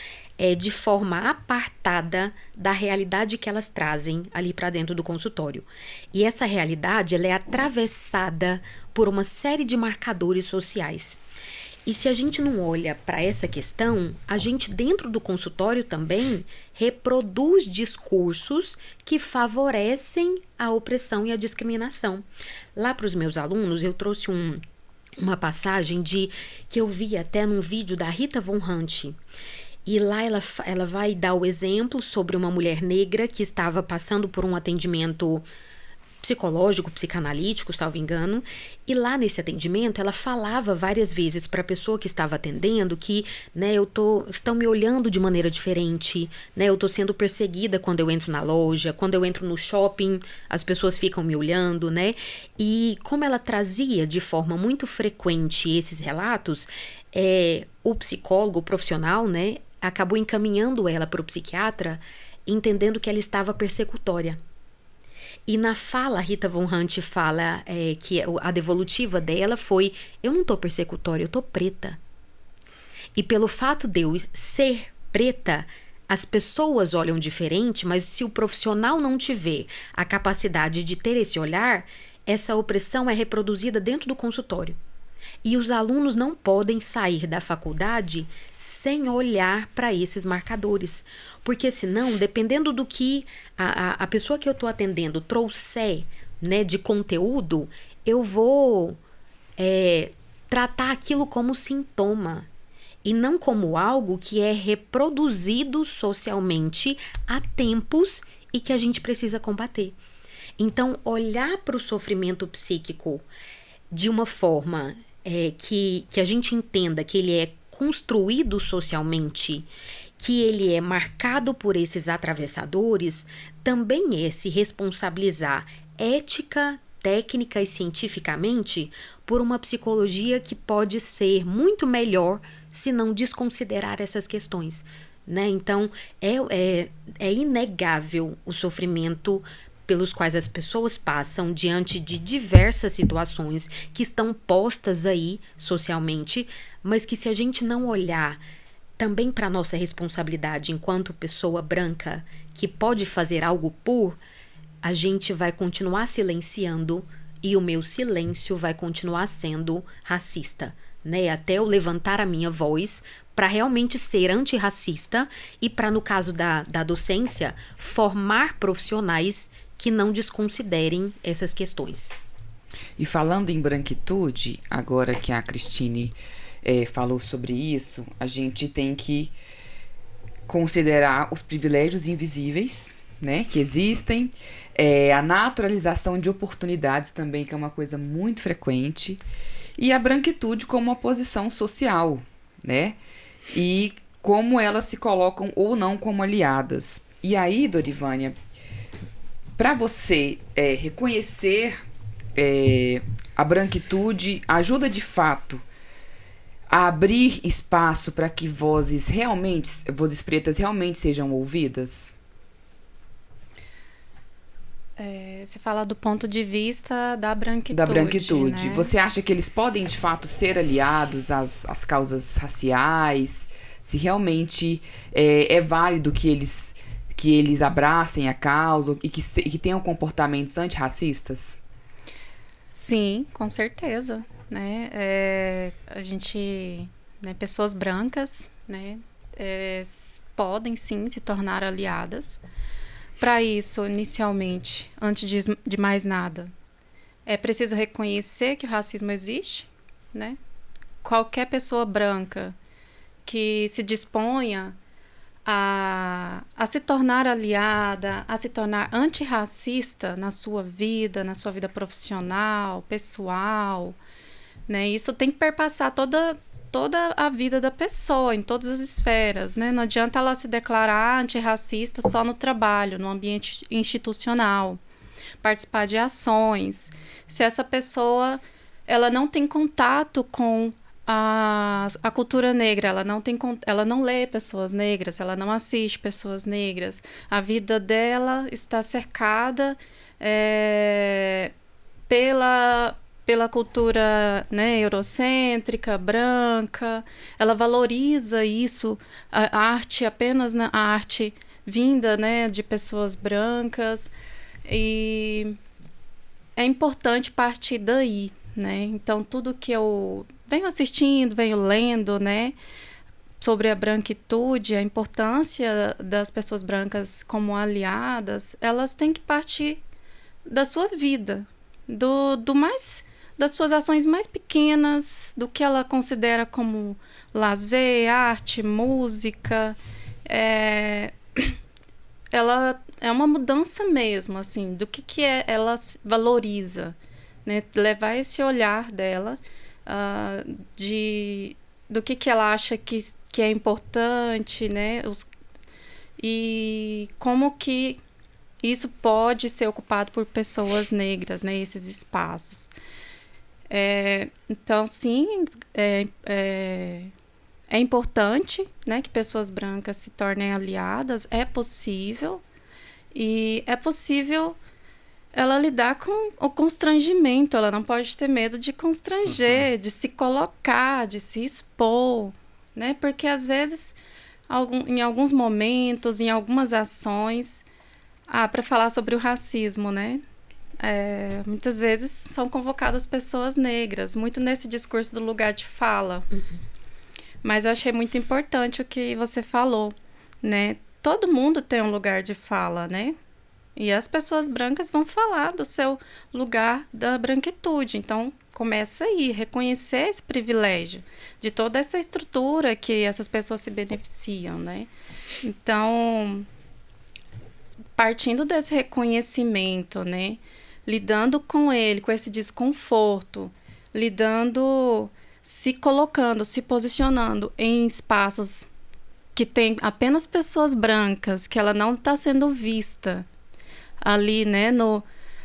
de forma apartada da realidade que elas trazem ali para dentro do consultório. E essa realidade, ela é atravessada por uma série de marcadores sociais. E se a gente não olha para essa questão, a gente dentro do consultório também reproduz discursos que favorecem a opressão e a discriminação. Lá para os meus alunos, eu trouxe uma passagem que eu vi até num vídeo da Rita Von Hunt. E lá ela vai dar o exemplo sobre uma mulher negra que estava passando por um atendimento psicológico, psicanalítico, salvo engano. E lá nesse atendimento, ela falava várias vezes para a pessoa que estava atendendo que, né, estão me olhando de maneira diferente, né, eu estou sendo perseguida quando eu entro na loja, quando eu entro no shopping, as pessoas ficam me olhando, né? E como ela trazia de forma muito frequente esses relatos, o psicólogo, o profissional, né, acabou encaminhando ela para o psiquiatra, entendendo que ela estava persecutória. E na fala, a Rita Von Hunt fala que a devolutiva dela foi: eu não tô persecutória, eu tô preta. E pelo fato de eu ser preta, as pessoas olham diferente, mas se o profissional não tiver a capacidade de ter esse olhar, essa opressão é reproduzida dentro do consultório. E os alunos não podem sair da faculdade sem olhar para esses marcadores. Porque senão, dependendo do que a pessoa que eu estou atendendo trouxer, né, de conteúdo, eu vou tratar aquilo como sintoma e não como algo que é reproduzido socialmente há tempos e que a gente precisa combater. Então, olhar para o sofrimento psíquico de uma forma que a gente entenda que ele é construído socialmente, que ele é marcado por esses atravessadores, também é se responsabilizar ética, técnica e cientificamente por uma psicologia que pode ser muito melhor se não desconsiderar essas questões, né? Então, é inegável o sofrimento pelos quais as pessoas passam diante de diversas situações que estão postas aí socialmente, mas que se a gente não olhar também para a nossa responsabilidade enquanto pessoa branca que pode fazer algo a gente vai continuar silenciando e o meu silêncio vai continuar sendo racista, né? Até eu levantar a minha voz para realmente ser antirracista e para, no caso da docência, formar profissionais que não desconsiderem essas questões. E falando em branquitude, agora que a Cristine falou sobre isso, a gente tem que considerar os privilégios invisíveis, né, que existem, a naturalização de oportunidades também, que é uma coisa muito frequente, e a branquitude como uma posição social, né, e como elas se colocam ou não como aliadas. E aí, Dorivânia, para você reconhecer a branquitude, ajuda de fato a abrir espaço para que vozes pretas realmente sejam ouvidas? Você fala do ponto de vista da branquitude. Da branquitude. Né? Você acha que eles podem, de fato, ser aliados às causas raciais? Se realmente é válido que eles abracem a causa e que tenham comportamentos antirracistas? Sim, com certeza, né? A gente, né, pessoas brancas, né, podem sim se tornar aliadas. Para isso, inicialmente, antes de mais nada, é preciso reconhecer que o racismo existe, né? Qualquer pessoa branca que se disponha a se tornar aliada, a se tornar antirracista na sua vida profissional, pessoal, né? Isso tem que perpassar toda a vida da pessoa, em todas as esferas, né? Não adianta ela se declarar antirracista só no trabalho, no ambiente institucional, participar de ações. Se essa pessoa ela não tem contato com a cultura negra, ela não lê pessoas negras, ela não assiste pessoas negras, a vida dela está cercada pela cultura, né, eurocêntrica, branca, ela valoriza isso, a arte apenas, né, a arte vinda, né, de pessoas brancas, e é importante partir daí, né? Então, tudo que eu venho assistindo, venho lendo, né, sobre a branquitude, a importância das pessoas brancas como aliadas, elas têm que partir da sua vida, das suas ações mais pequenas, do que ela considera como lazer, arte, música. Ela é uma mudança mesmo, assim, do que ela valoriza, né? Levar esse olhar dela do que ela acha que é importante, né? E como que isso pode ser ocupado por pessoas negras, né? Esses espaços. Então, sim, é importante, né, que pessoas brancas se tornem aliadas. É possível. E é possível ela lidar com o constrangimento. Ela não pode ter medo de constranger, de se colocar, de se expor, né? Porque, às vezes, em alguns momentos, em algumas ações... para falar sobre o racismo, né? Muitas vezes são convocadas pessoas negras, muito nesse discurso do lugar de fala. Mas eu achei muito importante o que você falou, né? Todo mundo tem um lugar de fala, né? E as pessoas brancas vão falar do seu lugar da branquitude. Então, começa aí, reconhecer esse privilégio de toda essa estrutura que essas pessoas se beneficiam, né? Então, partindo desse reconhecimento, né? Lidando com ele, com esse desconforto, se colocando, se posicionando em espaços que tem apenas pessoas brancas, que ela não está sendo vista ali, né,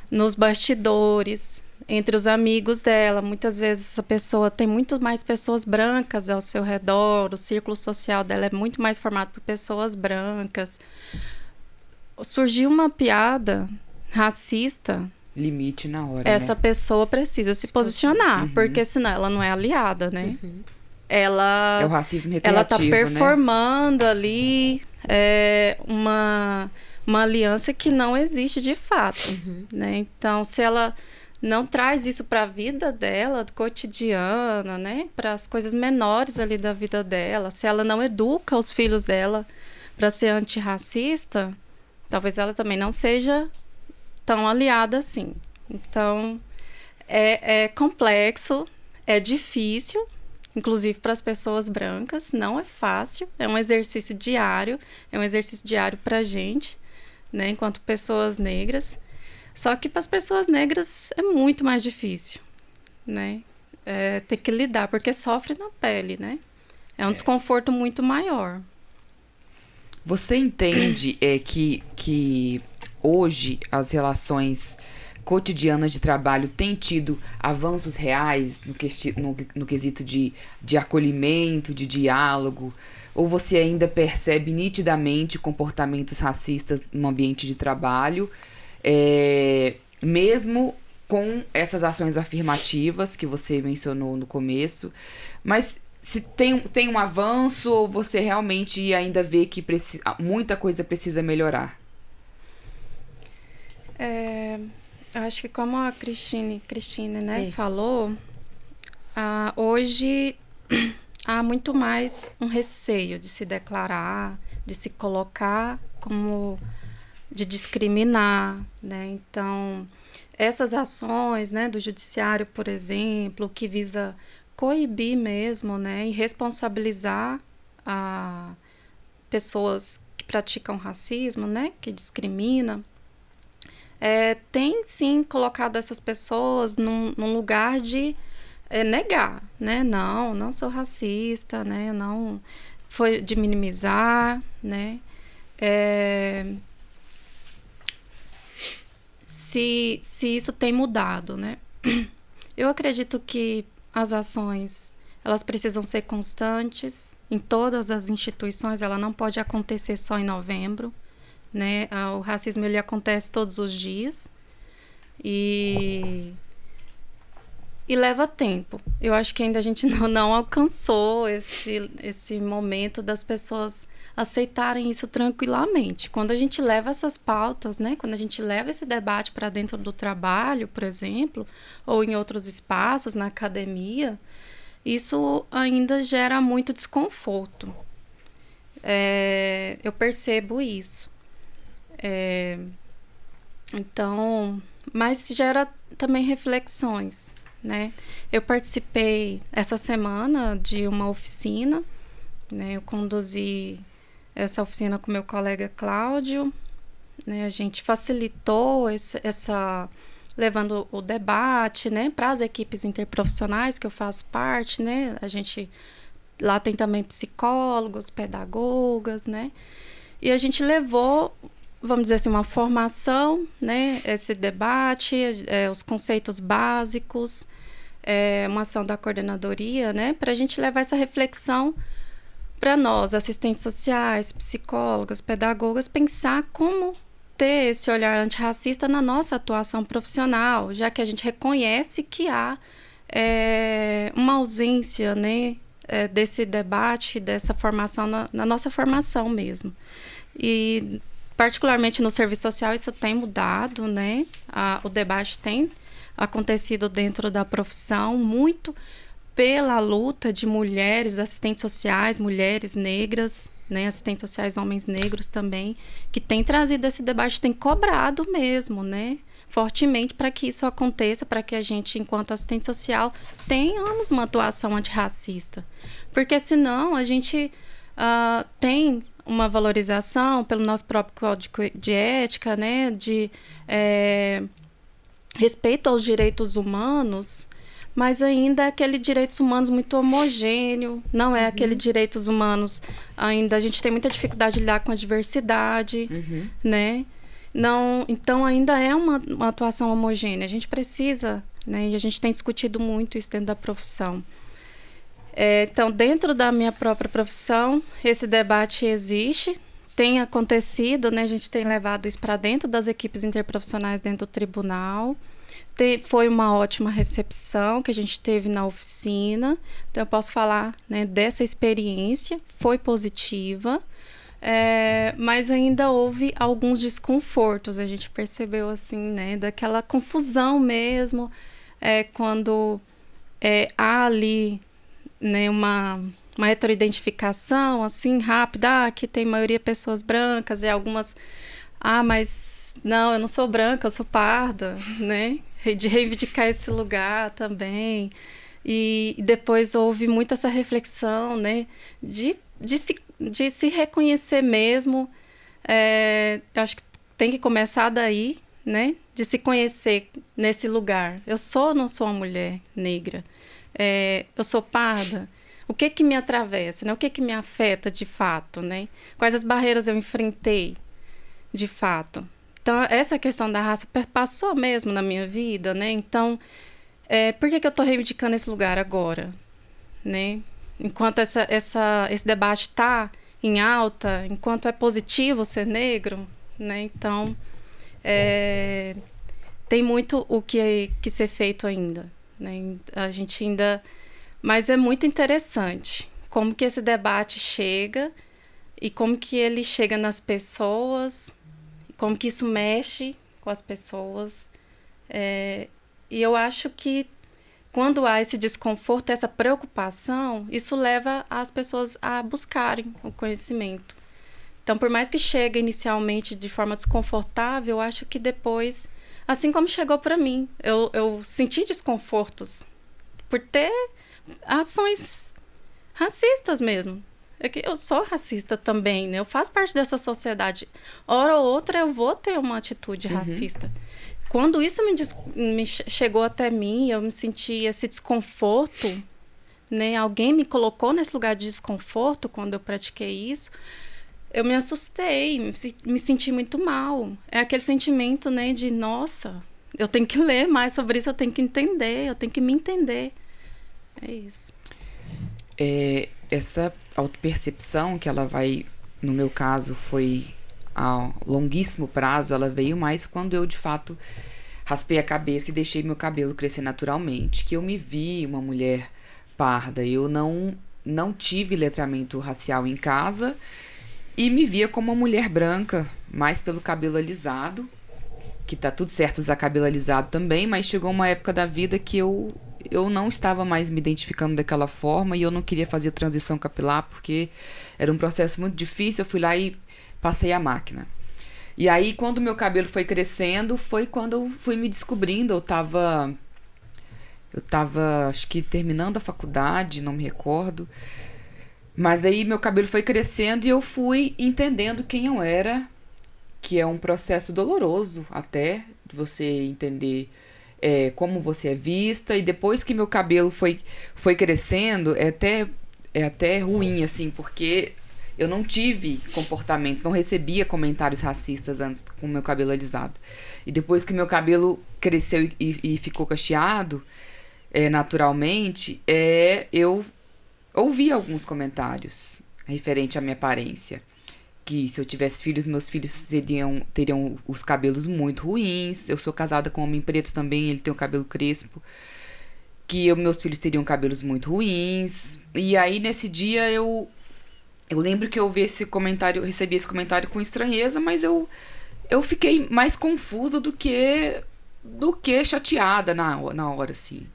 nos bastidores, entre os amigos dela. Muitas vezes essa pessoa tem muito mais pessoas brancas ao seu redor, o círculo social dela é muito mais formado por pessoas brancas. Surgiu uma piada racista, limite na hora, essa né? pessoa precisa se posicionar, porque senão ela não é aliada, né? Ela É o racismo ela tá recreativo, performando ali uma aliança que não existe de fato, né? Então, se ela não traz isso para a vida dela, cotidiana, né? Para as coisas menores ali da vida dela, se ela não educa os filhos dela para ser antirracista, talvez ela também não seja tão aliada assim. Então, é complexo, é difícil, inclusive para as pessoas brancas, não é fácil, é um exercício diário para a gente, né, enquanto pessoas negras. Só que para as pessoas negras é muito mais difícil, né? Ter que lidar, porque sofre na pele, né? É um desconforto muito maior. Você entende que hoje as relações cotidianas de trabalho têm tido avanços reais no quesito de acolhimento, de diálogo? Ou você ainda percebe nitidamente comportamentos racistas no ambiente de trabalho, mesmo com essas ações afirmativas que você mencionou no começo? Mas se tem um avanço, ou você realmente ainda vê que muita coisa precisa melhorar? Eu acho que como a Cristine, né, falou, hoje há muito mais um receio de se declarar, de se colocar de discriminar, né? Então, essas ações, né, do judiciário, por exemplo, que visa coibir mesmo, né, e responsabilizar pessoas que praticam racismo, né, que discriminam, tem sim colocado essas pessoas num lugar de negar, né, não sou racista, né, não foi de minimizar, né, se isso tem mudado, né. Eu acredito que as ações, elas precisam ser constantes em todas as instituições, ela não pode acontecer só em novembro, né? O racismo, ele acontece todos os dias, e e leva tempo. Eu acho que ainda a gente não alcançou esse momento das pessoas aceitarem isso tranquilamente. Quando a gente leva essas pautas, né? Quando a gente leva esse debate para dentro do trabalho, por exemplo, ou em outros espaços, na academia, isso ainda gera muito desconforto. Eu percebo isso. Então, mas gera também reflexões, né? Eu participei essa semana de uma oficina, né? Eu conduzi essa oficina com meu colega Cláudio, né? A gente facilitou levando o debate, né? Para as equipes interprofissionais que eu faço parte, né? A gente lá tem também psicólogos, pedagogas, né? E a gente levou, vamos dizer assim, uma formação, né? Esse debate, os conceitos básicos, uma ação da coordenadoria, né? Para a gente levar essa reflexão para nós, assistentes sociais, psicólogas, pedagogas, pensar como ter esse olhar antirracista na nossa atuação profissional, já que a gente reconhece que há uma ausência, né? Desse debate, dessa formação na nossa formação mesmo. E particularmente no serviço social isso tem mudado, né? O debate tem acontecido dentro da profissão muito pela luta de mulheres, assistentes sociais, mulheres negras, né? Assistentes sociais, homens negros também, que tem trazido esse debate, tem cobrado mesmo, né? Fortemente para que isso aconteça, para que a gente, enquanto assistente social, tenhamos uma atuação antirracista. Porque senão a gente tem uma valorização pelo nosso próprio código de ética, né? De respeito aos direitos humanos, mas ainda é aquele direitos humanos muito homogêneo, não é aquele direitos humanos, ainda a gente tem muita dificuldade de lidar com a diversidade, né? Não, então ainda é uma atuação homogênea. A gente precisa, né? E a gente tem discutido muito isso dentro da profissão. Então, dentro da minha própria profissão, esse debate existe, tem acontecido, né? A gente tem levado isso para dentro das equipes interprofissionais dentro do tribunal. Foi uma ótima recepção que a gente teve na oficina. Então, eu posso falar, né, dessa experiência, foi positiva. Mas ainda houve alguns desconfortos, a gente percebeu assim, né, daquela confusão mesmo, quando há ali, né, uma heteroidentificação assim rápida, aqui tem maioria pessoas brancas e algumas, mas não, eu não sou branca, eu sou parda, né, de reivindicar esse lugar também. E depois houve muito essa reflexão, né, de se reconhecer mesmo. Eu acho que tem que começar daí, né? De se conhecer nesse lugar. Eu sou ou não sou uma mulher negra? Eu sou parda? O que me atravessa, né? O que me afeta de fato, né? Quais as barreiras eu enfrentei de fato? Então, essa questão da raça perpassou mesmo na minha vida, né? Então, por que eu estou reivindicando esse lugar agora, né? Enquanto esse debate está em alta, enquanto é positivo ser negro, né? Então, tem muito o que ser feito ainda, né? A gente ainda... Mas é muito interessante como que esse debate chega e como que ele chega nas pessoas, como que isso mexe com as pessoas. E eu acho que quando há esse desconforto, essa preocupação, isso leva as pessoas a buscarem o conhecimento. Então, por mais que chegue inicialmente de forma desconfortável, eu acho que depois, assim como chegou para mim, eu senti desconfortos por ter ações racistas mesmo. Eu sou racista também, né? Eu faço parte dessa sociedade. Hora ou outra eu vou ter uma atitude racista. Quando isso me chegou até mim, eu me senti esse desconforto, né? Alguém me colocou nesse lugar de desconforto quando eu pratiquei isso. Eu me assustei, me senti muito mal. É aquele sentimento, né, de, nossa, eu tenho que ler mais sobre isso, eu tenho que entender, eu tenho que me entender. É isso. Essa autopercepção que ela vai, no meu caso, foi a longuíssimo prazo, ela veio mais quando eu, de fato, raspei a cabeça e deixei meu cabelo crescer naturalmente, que eu me vi uma mulher parda. Eu não tive letramento racial em casa e me via como uma mulher branca, mais pelo cabelo alisado, que tá tudo certo usar cabelo alisado também, mas chegou uma época da vida que eu não estava mais me identificando daquela forma e eu não queria fazer transição capilar porque era um processo muito difícil. Eu fui lá e passei a máquina. E aí, quando meu cabelo foi crescendo, foi quando eu fui me descobrindo. Eu tava, acho que terminando a faculdade, não me recordo. Mas aí meu cabelo foi crescendo e eu fui entendendo quem eu era, que é um processo doloroso até, de você entender como você é vista. E depois que meu cabelo foi crescendo, é até ruim, assim, porque eu não tive comportamentos, não recebia comentários racistas antes com meu cabelo alisado. E depois que meu cabelo cresceu e ficou cacheado, naturalmente, eu ouvi alguns comentários referente à minha aparência. Que se eu tivesse filhos, meus filhos teriam os cabelos muito ruins. Eu sou casada com um homem preto também, ele tem o cabelo crespo. Que meus filhos teriam cabelos muito ruins. E aí, nesse dia, eu lembro que eu vi esse comentário, recebi esse comentário com estranheza, mas eu fiquei mais confusa do que chateada na hora, assim.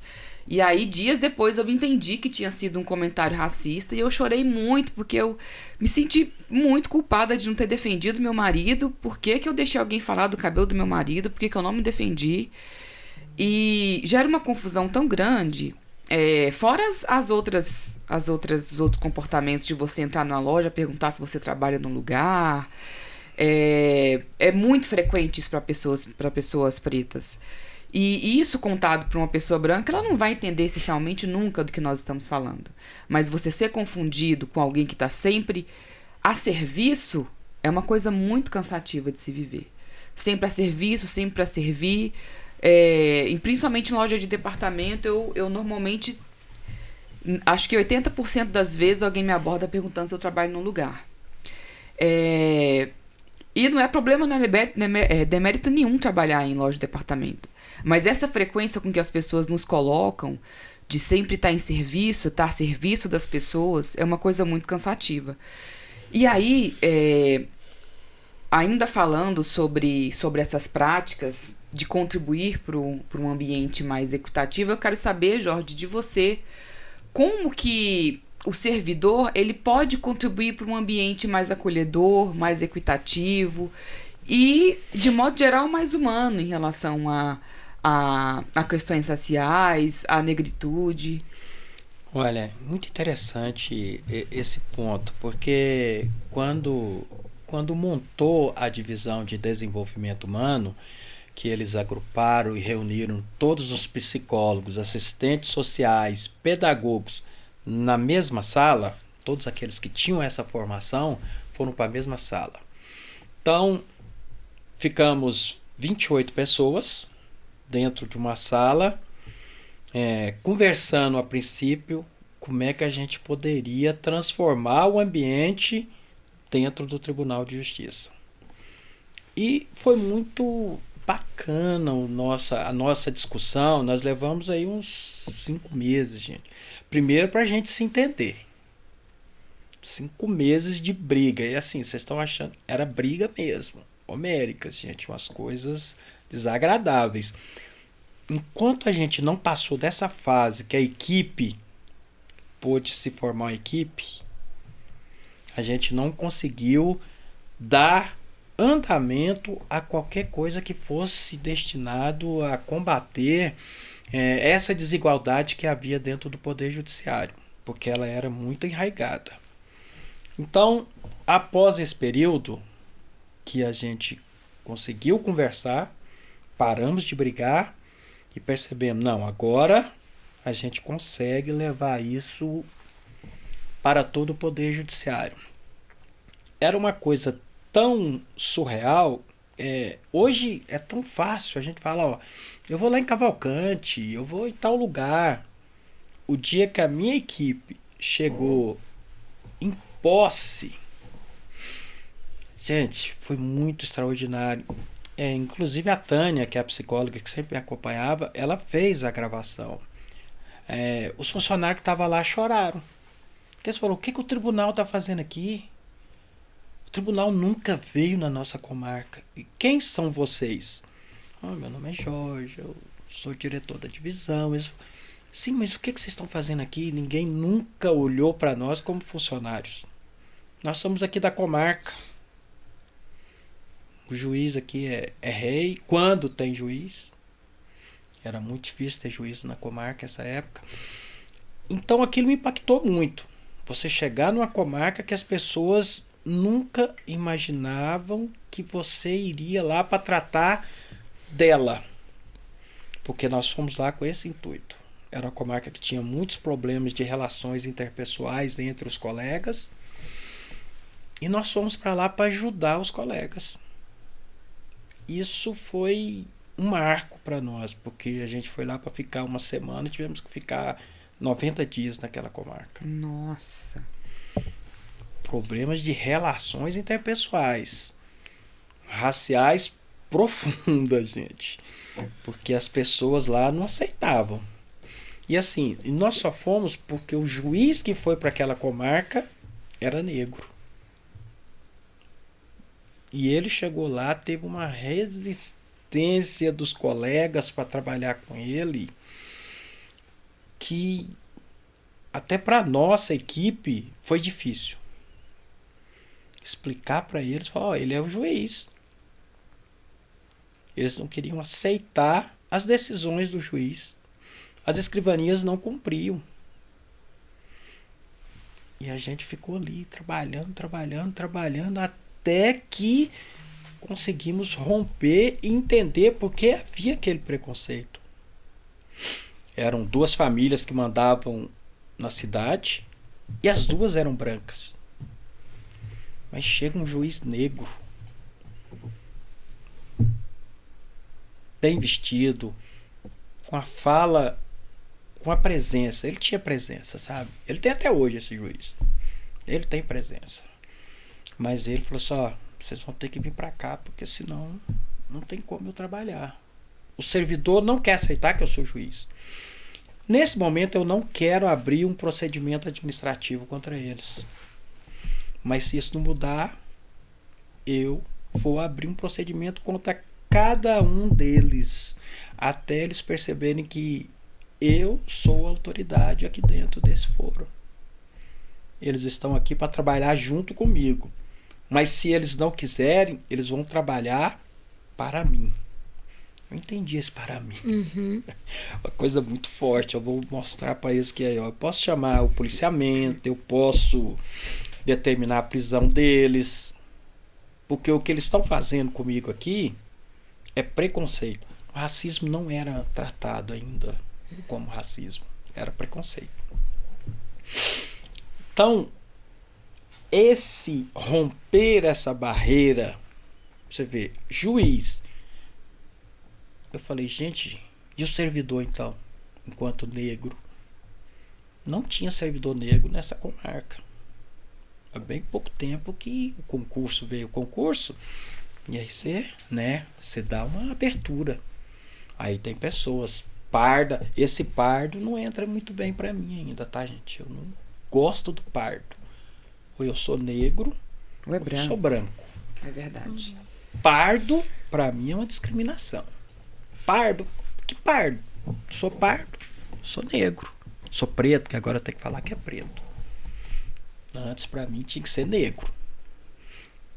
E aí, dias depois, eu entendi que tinha sido um comentário racista e eu chorei muito, porque eu me senti muito culpada de não ter defendido meu marido. Por que eu deixei alguém falar do cabelo do meu marido? Por que eu não me defendi? E já era uma confusão tão grande. Fora os outros comportamentos de você entrar numa loja, perguntar se você trabalha num lugar. É muito frequente isso para pessoas pretas. E isso contado para uma pessoa branca, ela não vai entender essencialmente nunca do que nós estamos falando. Mas você ser confundido com alguém que está sempre a serviço é uma coisa muito cansativa de se viver. Sempre a serviço, sempre para servir. E principalmente em loja de departamento, eu normalmente, acho que 80% das vezes alguém me aborda perguntando se eu trabalho num lugar. E não é problema, não é demérito nenhum trabalhar em loja de departamento. Mas essa frequência com que as pessoas nos colocam, de sempre estar em serviço, estar a serviço das pessoas, é uma coisa muito cansativa. E aí, ainda falando sobre essas práticas de contribuir para um ambiente mais equitativo, eu quero saber, Jorge, de você, como que o servidor ele pode contribuir para um ambiente mais acolhedor, mais equitativo e, de modo geral, mais humano em relação a questões raciais, à negritude. Olha, muito interessante esse ponto, porque quando montou a divisão de desenvolvimento humano, que eles agruparam e reuniram todos os psicólogos, assistentes sociais, pedagogos na mesma sala, todos aqueles que tinham essa formação foram para a mesma sala. Então, ficamos 28 pessoas dentro de uma sala, conversando a princípio como é que a gente poderia transformar o ambiente dentro do Tribunal de Justiça. E foi muito bacana a nossa discussão. Nós levamos aí uns 5 meses, gente. Primeiro para a gente se entender. 5 meses de briga. E assim, vocês estão achando, era briga mesmo. Homéricas, gente, umas coisas desagradáveis. Enquanto a gente não passou dessa fase que a equipe pôde se formar uma equipe, a gente não conseguiu dar andamento a qualquer coisa que fosse destinado a combater essa desigualdade que havia dentro do Poder Judiciário, porque ela era muito enraizada. Então, após esse período que a gente conseguiu conversar, paramos de brigar e percebemos, não, agora a gente consegue levar isso para todo o Poder Judiciário. Era uma coisa tão surreal. Hoje é tão fácil, a gente fala, eu vou lá em Cavalcante, eu vou em tal lugar. O dia que a minha equipe chegou em posse, gente, foi muito extraordinário. Inclusive a Tânia, que é a psicóloga que sempre me acompanhava, ela fez a gravação. Os funcionários que estavam lá choraram. Porque eles falaram, o que o tribunal está fazendo aqui? O tribunal nunca veio na nossa comarca. E quem são vocês? Meu nome é Jorge, eu sou diretor da divisão. Sim, mas o que vocês estão fazendo aqui? Ninguém nunca olhou para nós como funcionários. Nós somos aqui da comarca. O juiz aqui é rei, quando tem juiz. Era muito difícil ter juiz na comarca nessa época. Então aquilo me impactou muito. Você chegar numa comarca que as pessoas nunca imaginavam que você iria lá para tratar dela. Porque nós fomos lá com esse intuito. Era uma comarca que tinha muitos problemas de relações interpessoais entre os colegas. E nós fomos para lá para ajudar os colegas. Isso foi um marco para nós, porque a gente foi lá para ficar uma semana e tivemos que ficar 90 dias naquela comarca. Nossa. Problemas de relações interpessoais, raciais profundas, gente. Porque as pessoas lá não aceitavam. E assim, nós só fomos porque o juiz que foi para aquela comarca era negro. E ele chegou lá, teve uma resistência dos colegas para trabalhar com ele, que até para nossa equipe foi difícil. Explicar para eles, falar, ele é o juiz. Eles não queriam aceitar as decisões do juiz. As escrivanias não cumpriam. E a gente ficou ali trabalhando, até que conseguimos romper e entender por que havia aquele preconceito. Eram 2 famílias que mandavam na cidade e as 2 eram brancas. Mas chega um juiz negro, bem vestido, com a fala, com a presença. Ele tinha presença, sabe? Ele tem até hoje esse juiz. Ele tem presença. Mas ele falou assim, vocês vão ter que vir para cá, porque senão não tem como eu trabalhar. O servidor não quer aceitar que eu sou juiz. Nesse momento eu não quero abrir um procedimento administrativo contra eles. Mas se isso não mudar, eu vou abrir um procedimento contra cada um deles, até eles perceberem que eu sou a autoridade aqui dentro desse foro. Eles estão aqui para trabalhar junto comigo. Mas se eles não quiserem, eles vão trabalhar para mim. Eu entendi esse para mim. Uhum. Uma coisa muito forte. Eu vou mostrar para eles que eu posso chamar o policiamento, eu posso determinar a prisão deles. Porque o que eles estão fazendo comigo aqui é preconceito. O racismo não era tratado ainda como racismo. Era preconceito. Então, esse romper essa barreira, você vê, juiz. Eu falei, gente, e o servidor então, enquanto negro? Não tinha servidor negro nessa comarca. Há bem pouco tempo que o concurso veio. E aí você dá uma abertura. Aí tem pessoas parda. Esse pardo não entra muito bem para mim ainda, tá, gente? Eu não gosto do pardo. Ou eu sou negro, ou eu sou branco. É verdade. Pardo, para mim, é uma discriminação. Pardo? Que pardo? Sou pardo, sou negro. Sou preto, que agora tem que falar que é preto. Antes, para mim, tinha que ser negro.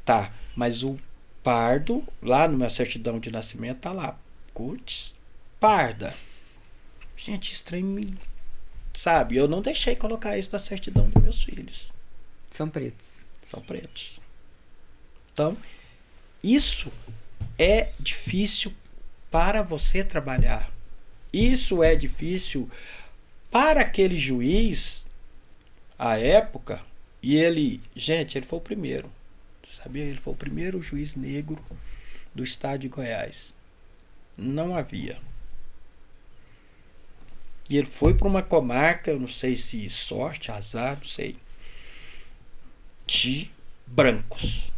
Tá, mas o pardo, lá na minha certidão de nascimento, tá lá. Curtis, parda. Gente, estranho, sabe? Eu não deixei colocar isso na certidão dos meus filhos. São pretos. São pretos. Então, isso é difícil para você trabalhar. Isso é difícil para aquele juiz, à época, e ele foi o primeiro. Sabia? Ele foi o primeiro juiz negro do estado de Goiás. Não havia. E ele foi para uma comarca, eu não sei se sorte, azar, não sei, de brancos.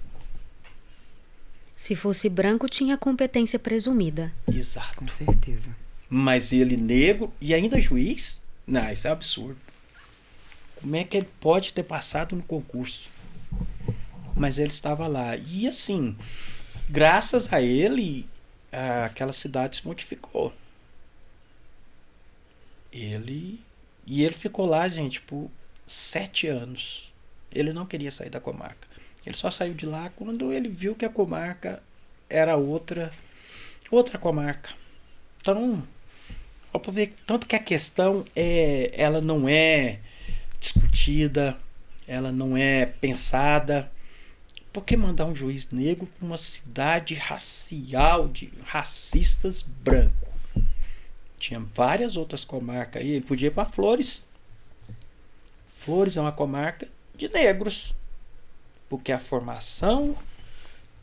Se fosse branco, tinha competência presumida. Exato. Com certeza. Mas ele negro e ainda juiz? Não, isso é um absurdo. Como é que ele pode ter passado no concurso? Mas ele estava lá. E assim, graças a ele, aquela cidade se modificou. E ele ficou lá, gente, por 7 anos. Ele não queria sair da comarca. Ele só saiu de lá quando ele viu que a comarca era outra comarca. Então, ó, para ver tanto que a questão ela não é discutida, ela não é pensada. Por que mandar um juiz negro para uma cidade racial de racistas brancos? Tinha várias outras comarcas aí. Ele podia ir para Flores. Flores é uma comarca de negros. Porque a formação,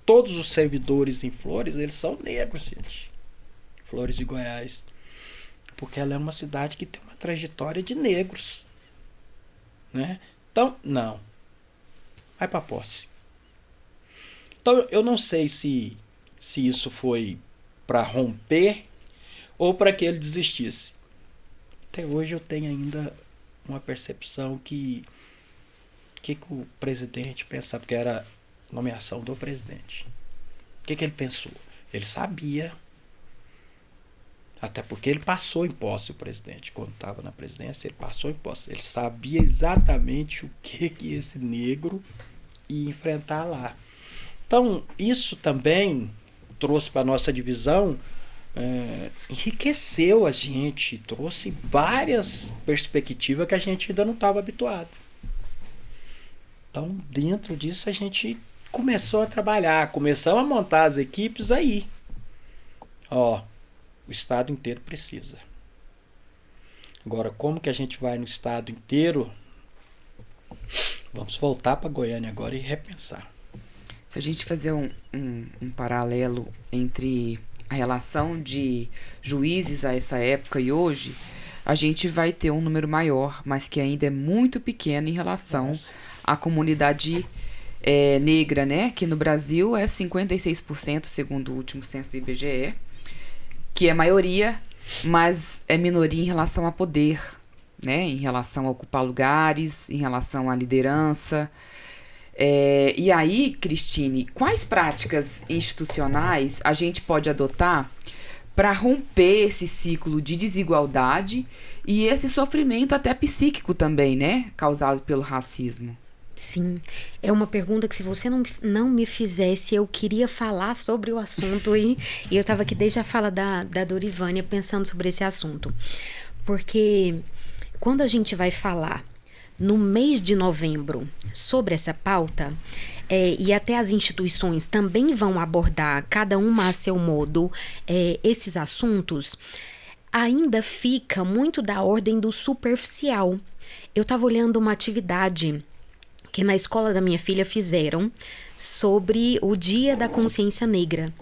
todos os servidores em Flores, eles são negros, gente. Flores de Goiás. Porque ela é uma cidade que tem uma trajetória de negros. Né? Então, não. Vai para Posse. Então, eu não sei se isso foi para romper ou para que ele desistisse. Até hoje eu tenho ainda uma percepção que o presidente pensava, porque era nomeação do presidente. O que ele pensou? Ele sabia, até porque ele passou em posse, o presidente, quando estava na presidência, ele passou em posse. Ele sabia exatamente o que esse negro ia enfrentar lá. Então, isso também trouxe para a nossa divisão, enriqueceu a gente, trouxe várias perspectivas que a gente ainda não estava habituado. Então, dentro disso, a gente começou a trabalhar, começamos a montar as equipes aí. Ó, o estado inteiro precisa. Agora, como que a gente vai no estado inteiro? Vamos voltar para Goiânia agora e repensar. Se a gente fazer um paralelo entre a relação de juízes a essa época e hoje, a gente vai ter um número maior, mas que ainda é muito pequeno em relação à comunidade negra, né? Que no Brasil é 56%, segundo o último censo do IBGE, que é maioria, mas é minoria em relação a poder, né? Em relação a ocupar lugares, em relação à liderança. E aí, Cristine, quais práticas institucionais a gente pode adotar para romper esse ciclo de desigualdade e esse sofrimento até psíquico também, né? Causado pelo racismo? Sim, é uma pergunta que se você não me fizesse, eu queria falar sobre o assunto e eu estava aqui desde a fala da Dorivânia pensando sobre esse assunto. Porque quando a gente vai falar no mês de novembro sobre essa pauta, e até as instituições também vão abordar, cada uma a seu modo, esses assuntos, ainda fica muito da ordem do superficial. Eu estava olhando uma atividade que na escola da minha filha fizeram sobre o Dia da Consciência Negra.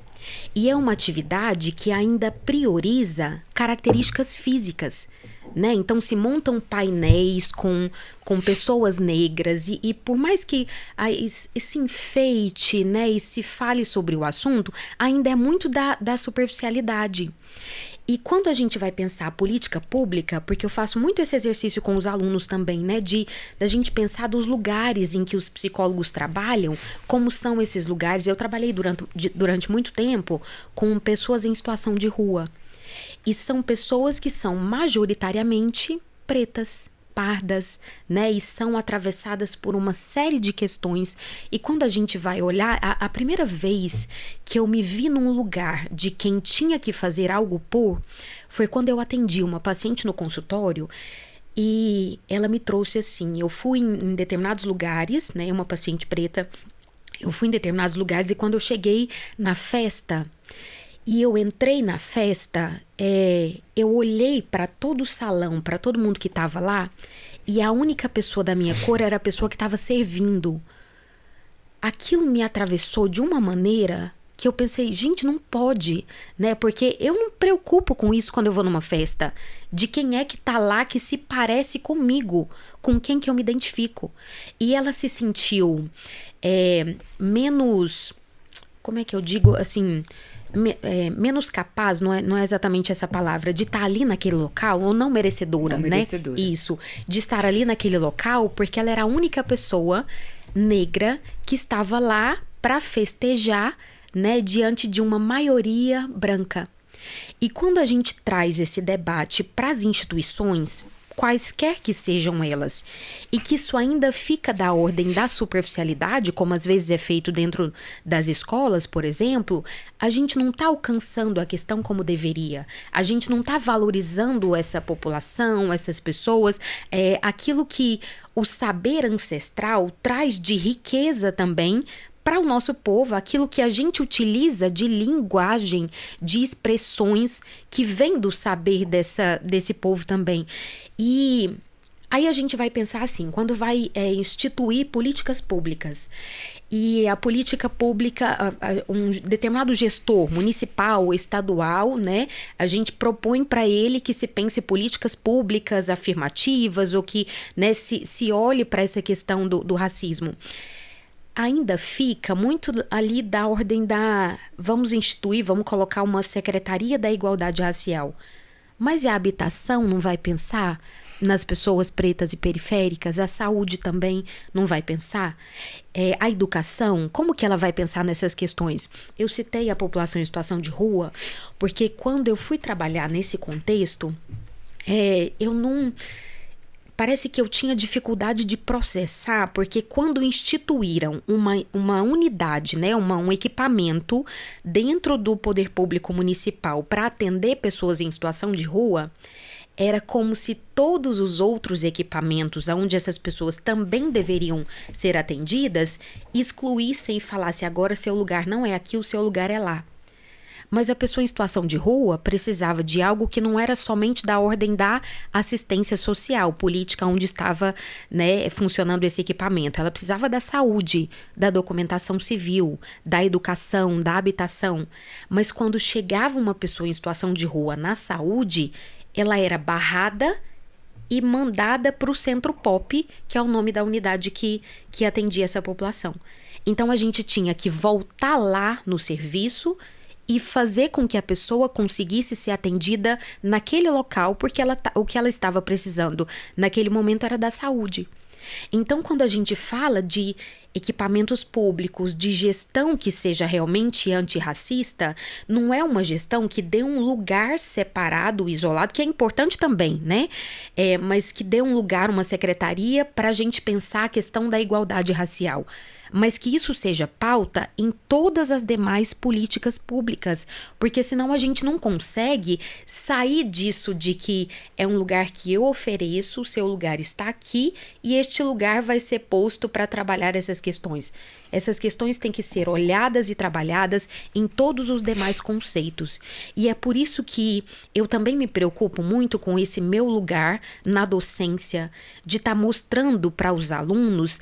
E é uma atividade que ainda prioriza características físicas, né? Então se montam painéis com pessoas negras e por mais que esse enfeite, né, e se fale sobre o assunto, ainda é muito da superficialidade. E quando a gente vai pensar a política pública, porque eu faço muito esse exercício com os alunos também, né, da gente pensar dos lugares em que os psicólogos trabalham, como são esses lugares. Eu trabalhei durante muito tempo com pessoas em situação de rua. E são pessoas que são majoritariamente pretas, pardas, né, e são atravessadas por uma série de questões. E quando a gente vai olhar, a primeira vez que eu me vi num lugar de quem tinha que fazer algo foi quando eu atendi uma paciente no consultório e ela me trouxe assim, eu fui em determinados lugares, né, uma paciente preta, eu fui em determinados lugares e quando eu cheguei na festa, e eu entrei na festa, eu olhei para todo o salão, para todo mundo que estava lá, e a única pessoa da minha cor era a pessoa que estava servindo. Aquilo me atravessou de uma maneira que eu pensei, gente, não pode, né? Porque eu não me preocupo com isso quando eu vou numa festa. De quem é que tá lá que se parece comigo, com quem que eu me identifico. E ela se sentiu menos como é que eu digo, assim, menos capaz, não é exatamente essa palavra, de estar ali naquele local, ou não merecedora, Não né? merecedora. Isso, de estar ali naquele local, porque ela era a única pessoa negra que estava lá para festejar, né, diante de uma maioria branca. E quando a gente traz esse debate para as instituições, quaisquer que sejam elas, e que isso ainda fica da ordem da superficialidade, como às vezes é feito dentro das escolas, por exemplo, a gente não está alcançando a questão como deveria. A gente não está valorizando essa população, essas pessoas, aquilo que o saber ancestral traz de riqueza também para o nosso povo, aquilo que a gente utiliza de linguagem, de expressões que vem do saber desse povo também. E aí a gente vai pensar assim, quando vai instituir políticas públicas, e a política pública, um determinado gestor municipal, estadual, né, a gente propõe para ele que se pense políticas públicas afirmativas, ou que, né, se olhe para essa questão do racismo. Ainda fica muito ali da ordem vamos instituir, vamos colocar uma Secretaria da Igualdade Racial. Mas e a habitação não vai pensar nas pessoas pretas e periféricas? A saúde também não vai pensar? A educação, como que ela vai pensar nessas questões? Eu citei a população em situação de rua, porque quando eu fui trabalhar nesse contexto, parece que eu tinha dificuldade de processar, porque quando instituíram uma unidade, né, um equipamento dentro do poder público municipal para atender pessoas em situação de rua, era como se todos os outros equipamentos onde essas pessoas também deveriam ser atendidas excluíssem e falassem: agora seu lugar não é aqui, o seu lugar é lá. Mas a pessoa em situação de rua precisava de algo que não era somente da ordem da assistência social, política, onde estava, né, funcionando esse equipamento. Ela precisava da saúde, da documentação civil, da educação, da habitação. Mas quando chegava uma pessoa em situação de rua na saúde, ela era barrada e mandada para o Centro Pop, que é o nome da unidade que atendia essa população. Então a gente tinha que voltar lá no serviço e fazer com que a pessoa conseguisse ser atendida naquele local, porque o que ela estava precisando naquele momento era da saúde. Então, quando a gente fala de equipamentos públicos, de gestão que seja realmente antirracista, não é uma gestão que dê um lugar separado, isolado, que é importante também, né? Mas que dê um lugar, uma secretaria, para a gente pensar a questão da igualdade racial. Mas que isso seja pauta em todas as demais políticas públicas, porque senão a gente não consegue sair disso de que é um lugar que eu ofereço, o seu lugar está aqui e este lugar vai ser posto para trabalhar essas questões. Essas questões têm que ser olhadas e trabalhadas em todos os demais conceitos. E é por isso que eu também me preocupo muito com esse meu lugar na docência, de estar mostrando para os alunos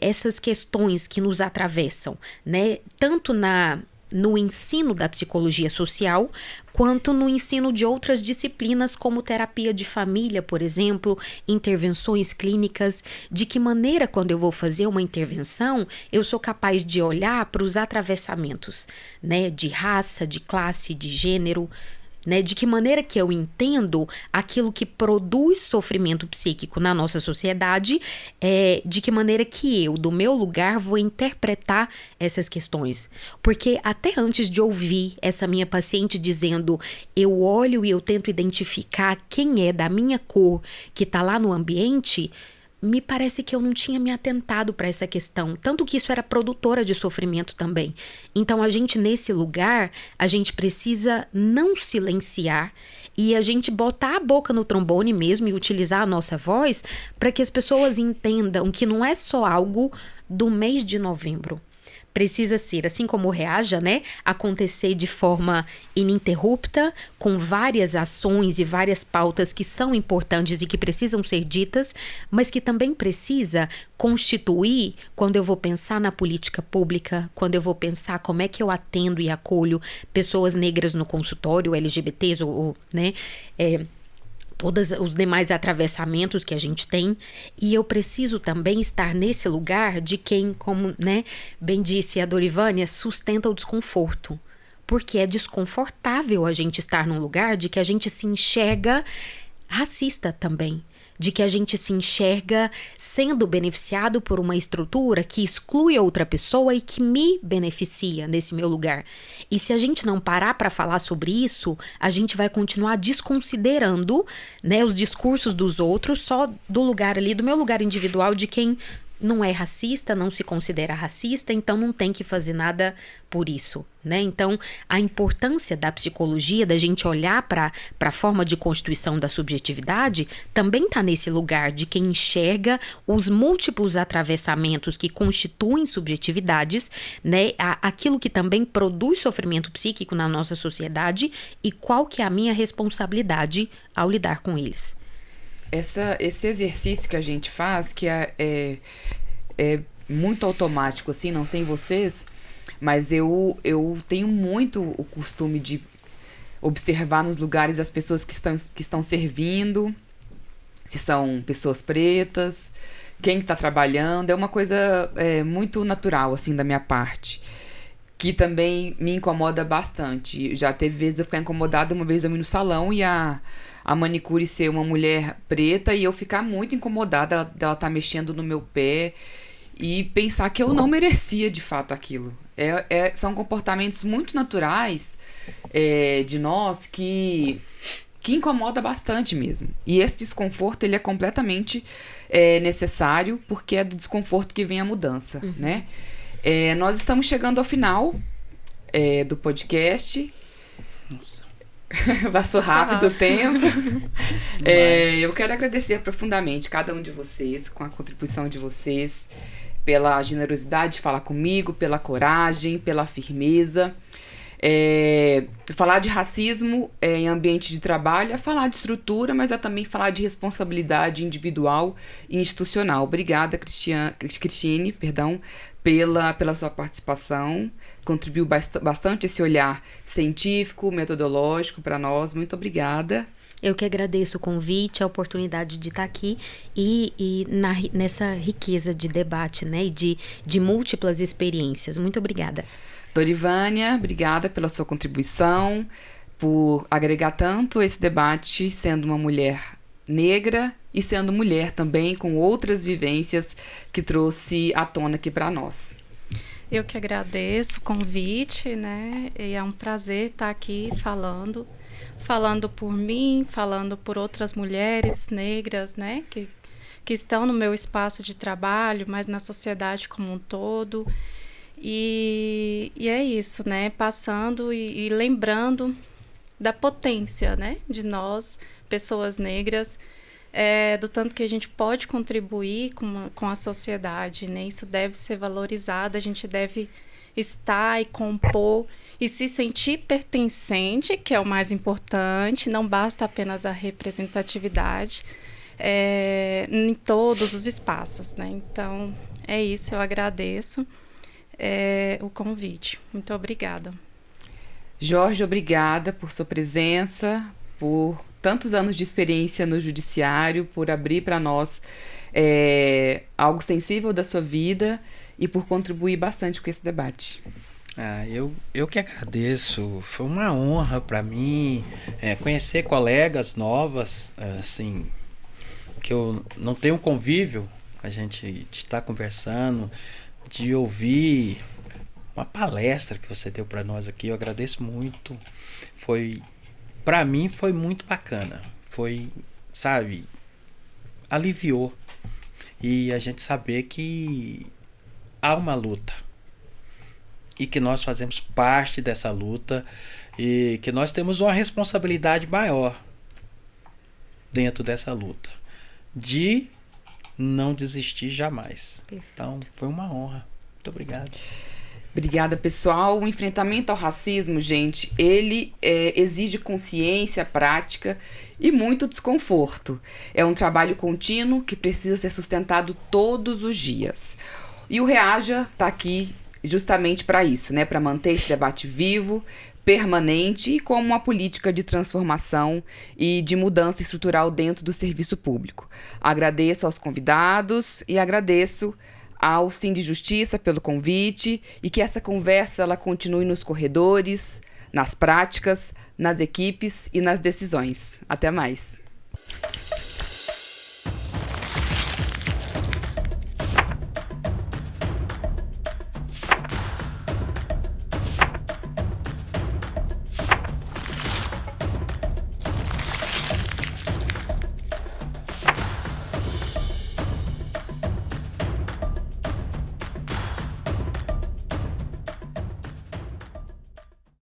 essas questões que nos atravessam, né? Tanto no ensino da psicologia social, quanto no ensino de outras disciplinas, como terapia de família, por exemplo, intervenções clínicas. De que maneira, quando eu vou fazer uma intervenção, eu sou capaz de olhar para os atravessamentos, né, de raça, de classe, de gênero, né? De que maneira que eu entendo aquilo que produz sofrimento psíquico na nossa sociedade, de que maneira que eu, do meu lugar, vou interpretar essas questões. Porque até antes de ouvir essa minha paciente dizendo, eu olho e eu tento identificar quem é da minha cor que está lá no ambiente, me parece que eu não tinha me atentado para essa questão, tanto que isso era produtora de sofrimento também. Então a gente, nesse lugar, a gente precisa não silenciar e a gente botar a boca no trombone mesmo e utilizar a nossa voz para que as pessoas entendam que não é só algo do mês de novembro. Precisa ser, assim como o Reaja, né, acontecer de forma ininterrupta, com várias ações e várias pautas que são importantes e que precisam ser ditas, mas que também precisa constituir, quando eu vou pensar na política pública, quando eu vou pensar como é que eu atendo e acolho pessoas negras no consultório, LGBTs, né, todos os demais atravessamentos que a gente tem, e eu preciso também estar nesse lugar de quem, como, né, bem disse a Dorivânia, sustenta o desconforto, porque é desconfortável a gente estar num lugar de que a gente se enxerga racista também, de que a gente se enxerga sendo beneficiado por uma estrutura que exclui outra pessoa e que me beneficia nesse meu lugar. E se a gente não parar para falar sobre isso, a gente vai continuar desconsiderando, né, os discursos dos outros só do lugar ali, do meu lugar individual, de quem não é racista, não se considera racista, então não tem que fazer nada por isso, né? Então, a importância da psicologia, da gente olhar para a forma de constituição da subjetividade, também está nesse lugar de quem enxerga os múltiplos atravessamentos que constituem subjetividades, né? Aquilo que também produz sofrimento psíquico na nossa sociedade e qual que é a minha responsabilidade ao lidar com eles. Esse exercício que a gente faz, que é muito automático, assim, não sei em vocês, mas eu tenho muito o costume de observar nos lugares as pessoas que estão servindo, se são pessoas pretas, quem está trabalhando. É uma coisa muito natural, assim, da minha parte, que também me incomoda bastante. Já teve vezes eu ficar incomodada, uma vez eu ir no salão e a manicure ser uma mulher preta e eu ficar muito incomodada dela estar mexendo no meu pé e pensar que eu não merecia de fato aquilo. São comportamentos muito naturais de nós que incomoda bastante mesmo. E esse desconforto, ele é completamente necessário, porque é do desconforto que vem a mudança, né? Nós estamos chegando ao final do podcast. Nossa. Passou rápido o tempo. Eu quero agradecer profundamente cada um de vocês, com a contribuição de vocês, pela generosidade de falar comigo, pela coragem, pela firmeza. Falar de racismo em ambiente de trabalho é falar de estrutura, mas é também falar de responsabilidade individual e institucional. Obrigada, Cristine, pela sua participação. Contribuiu bastante esse olhar científico, metodológico para nós. Muito obrigada. Eu que agradeço o convite, a oportunidade de estar aqui nessa riqueza de debate, né, e de múltiplas experiências. Muito obrigada. Dorivânia, obrigada pela sua contribuição, por agregar tanto esse debate, sendo uma mulher negra e sendo mulher também, com outras vivências que trouxe à tona aqui para nós. Eu que agradeço o convite, né? E é um prazer estar aqui falando por mim, falando por outras mulheres negras, né? Que estão no meu espaço de trabalho, mas na sociedade como um todo. E é isso, né? Passando e lembrando da potência, né? De nós, pessoas negras, do tanto que a gente pode contribuir com a sociedade, né? Isso deve ser valorizado, a gente deve estar e compor e se sentir pertencente, que é o mais importante. Não basta apenas a representatividade em todos os espaços, né? Então, é isso, eu agradeço o convite. Muito obrigada. Jorge, obrigada por sua presença, por tantos anos de experiência no judiciário, por abrir para nós algo sensível da sua vida e por contribuir bastante com esse debate. Eu que agradeço. Foi uma honra para mim conhecer colegas novas, assim, que eu não tenho convívio, a gente está conversando, de ouvir uma palestra que você deu para nós aqui. Eu agradeço muito. Para mim foi muito bacana. Foi, sabe, aliviou. E a gente saber que há uma luta e que nós fazemos parte dessa luta e que nós temos uma responsabilidade maior dentro dessa luta de não desistir jamais. Perfeito. Então, foi uma honra. Muito obrigado. Obrigada, pessoal. O enfrentamento ao racismo, gente, ele exige consciência, prática e muito desconforto. É um trabalho contínuo que precisa ser sustentado todos os dias. E o Reaja está aqui justamente para isso, né? Para manter esse debate vivo, permanente e como uma política de transformação e de mudança estrutural dentro do serviço público. Agradeço aos convidados e agradeço ao Sim de Justiça pelo convite e que essa conversa ela continue nos corredores, nas práticas, nas equipes e nas decisões. Até mais.